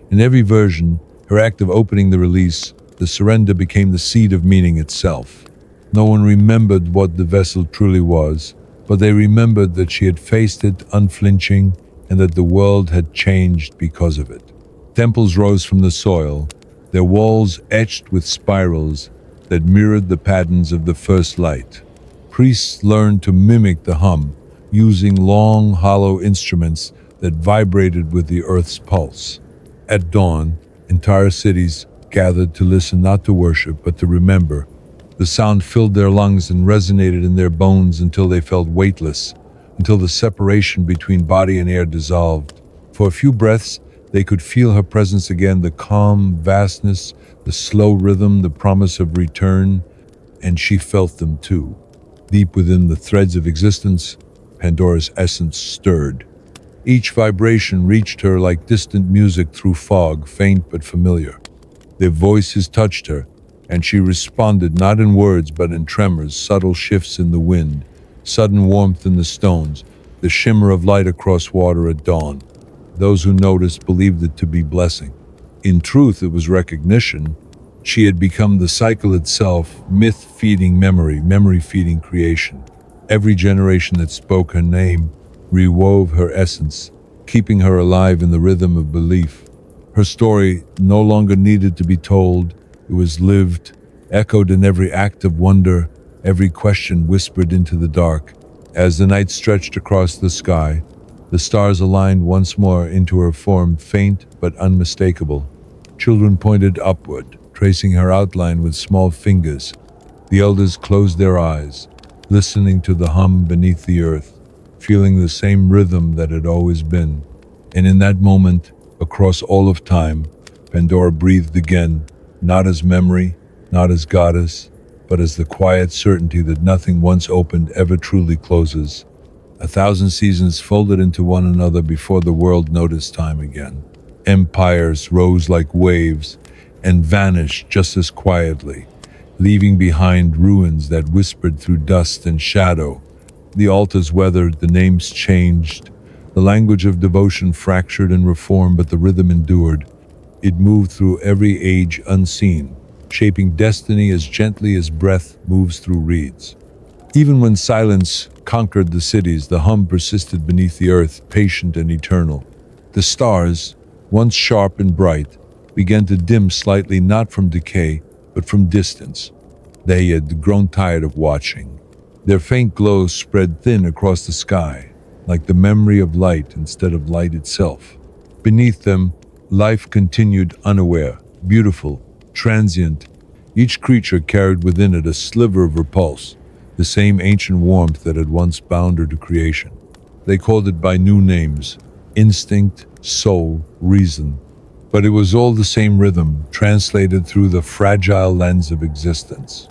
In every version, her act of opening the release, the surrender, became the seed of meaning itself. No one remembered what the vessel truly was, but they remembered that she had faced it unflinching and that the world had changed because of it. Temples rose from the soil, their walls etched with spirals that mirrored the patterns of the first light. Priests learned to mimic the hum, using long, hollow instruments that vibrated with the earth's pulse. At dawn, entire cities gathered to listen, not to worship, but to remember. The sound filled their lungs and resonated in their bones until they felt weightless, until the separation between body and air dissolved. For a few breaths, they could feel her presence again, the calm vastness, the slow rhythm, the promise of return, and she felt them too. Deep within the threads of existence, Pandora's essence stirred. Each vibration reached her like distant music through fog, faint but familiar. Their voices touched her, and she responded not in words but in tremors, subtle shifts in the wind, sudden warmth in the stones, the shimmer of light across water at dawn. Those who noticed believed it to be blessing. In truth, it was recognition. She had become the cycle itself, myth feeding memory, memory feeding creation. Every generation that spoke her name rewove her essence, keeping her alive in the rhythm of belief. Her story no longer needed to be told, it was lived, echoed in every act of wonder, every question whispered into the dark. As the night stretched across the sky, the stars aligned once more into her form, faint but unmistakable. Children pointed upward, tracing her outline with small fingers. The elders closed their eyes, listening to the hum beneath the earth, feeling the same rhythm that had always been. And in that moment, across all of time, Pandora breathed again, not as memory, not as goddess, but as the quiet certainty that nothing once opened ever truly closes. 1,000 seasons folded into one another before the world noticed time again. Empires rose like waves and vanished just as quietly, leaving behind ruins that whispered through dust and shadow. The altars weathered, the names changed, the language of devotion fractured and reformed, but the rhythm endured. It moved through every age unseen, shaping destiny as gently as breath moves through reeds. Even when silence conquered the cities, the hum persisted beneath the earth, patient and eternal. The stars, once sharp and bright, began to dim slightly, not from decay, but from distance. They had grown tired of watching. Their faint glow spread thin across the sky, like the memory of light instead of light itself. Beneath them, life continued unaware, beautiful, transient. Each creature carried within it a sliver of repulse, the same ancient warmth that had once bound her to creation. They called it by new names: instinct, soul, reason. But it was all the same rhythm, translated through the fragile lens of existence.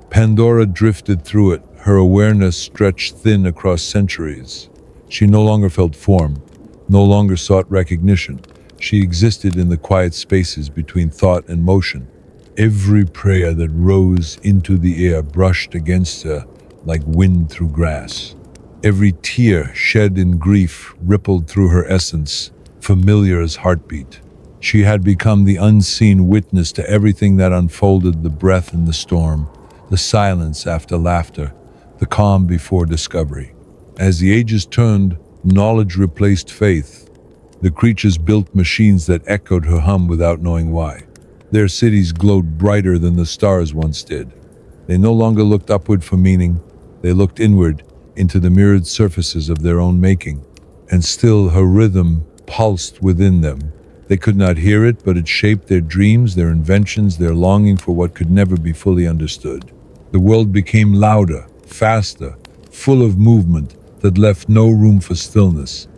Pandora drifted through it, her awareness stretched thin across centuries. She no longer felt form, no longer sought recognition. She existed in the quiet spaces between thought and motion. Every prayer that rose into the air brushed against her like wind through grass. Every tear shed in grief rippled through her essence, familiar as heartbeat. She had become the unseen witness to everything that unfolded: the breath in the storm, the silence after laughter, the calm before discovery. As the ages turned, knowledge replaced faith. The creatures built machines that echoed her hum without knowing why. Their cities glowed brighter than the stars once did. They no longer looked upward for meaning, they looked inward, into the mirrored surfaces of their own making. And still her rhythm pulsed within them. They could not hear it, but it shaped their dreams, their inventions, their longing for what could never be fully understood. The world became louder, faster, full of movement that left no room for stillness.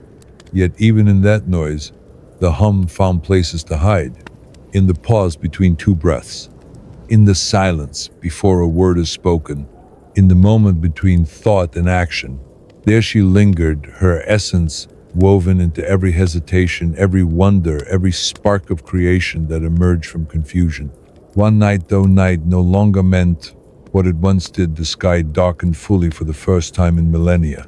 Yet even in that noise, the hum found places to hide. In the pause between two breaths, in the silence before a word is spoken, in the moment between thought and action. There she lingered, her essence woven into every hesitation, every wonder, every spark of creation that emerged from confusion. One night, though night no longer meant what it once did, the sky darkened fully for the first time in millennia.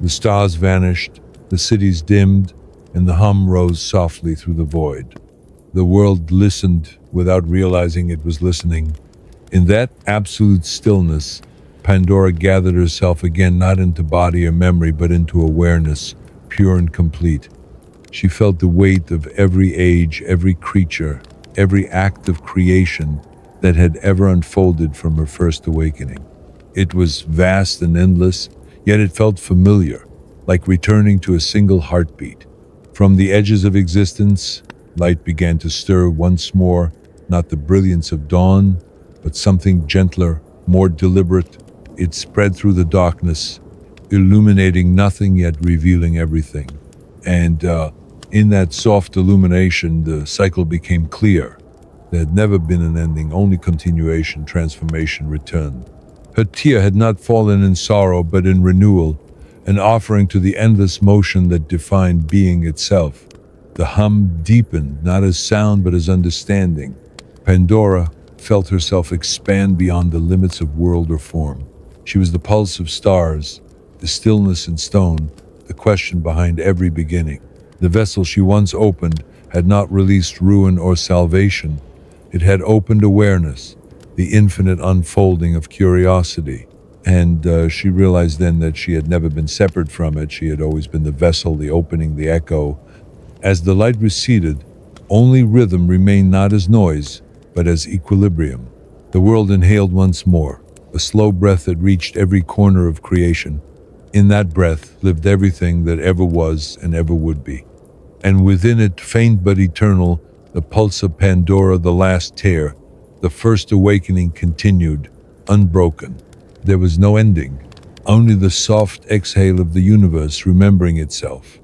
The stars vanished, The cities dimmed, and the hum rose softly through the void. The world listened without realizing it was listening. In that absolute stillness, Pandora gathered herself again, not into body or memory, but into awareness, pure and complete. She felt the weight of every age, every creature, every act of creation that had ever unfolded from her first awakening. It was vast and endless, yet it felt familiar, like returning to a single heartbeat. From the edges of existence, light began to stir once more, not the brilliance of dawn, but something gentler, more deliberate. It spread through the darkness, illuminating nothing yet revealing everything. And in that soft illumination, the cycle became clear. There had never been an ending, only continuation, transformation, return. Her tear had not fallen in sorrow, but in renewal, an offering to the endless motion that defined being itself. The hum deepened, not as sound, but as understanding. Pandora felt herself expand beyond the limits of world or form. She was the pulse of stars, the stillness in stone, the question behind every beginning. The vessel she once opened had not released ruin or salvation. It had opened awareness, the infinite unfolding of curiosity. And she realized then that she had never been separate from it. She had always been the vessel, the opening, the echo. As the light receded, only rhythm remained, not as noise, but as equilibrium. The world inhaled once more, a slow breath that reached every corner of creation. In that breath lived everything that ever was and ever would be. And within it, faint but eternal, the pulse of Pandora, the last tear, the first awakening continued, unbroken. There was no ending, only the soft exhale of the universe remembering itself.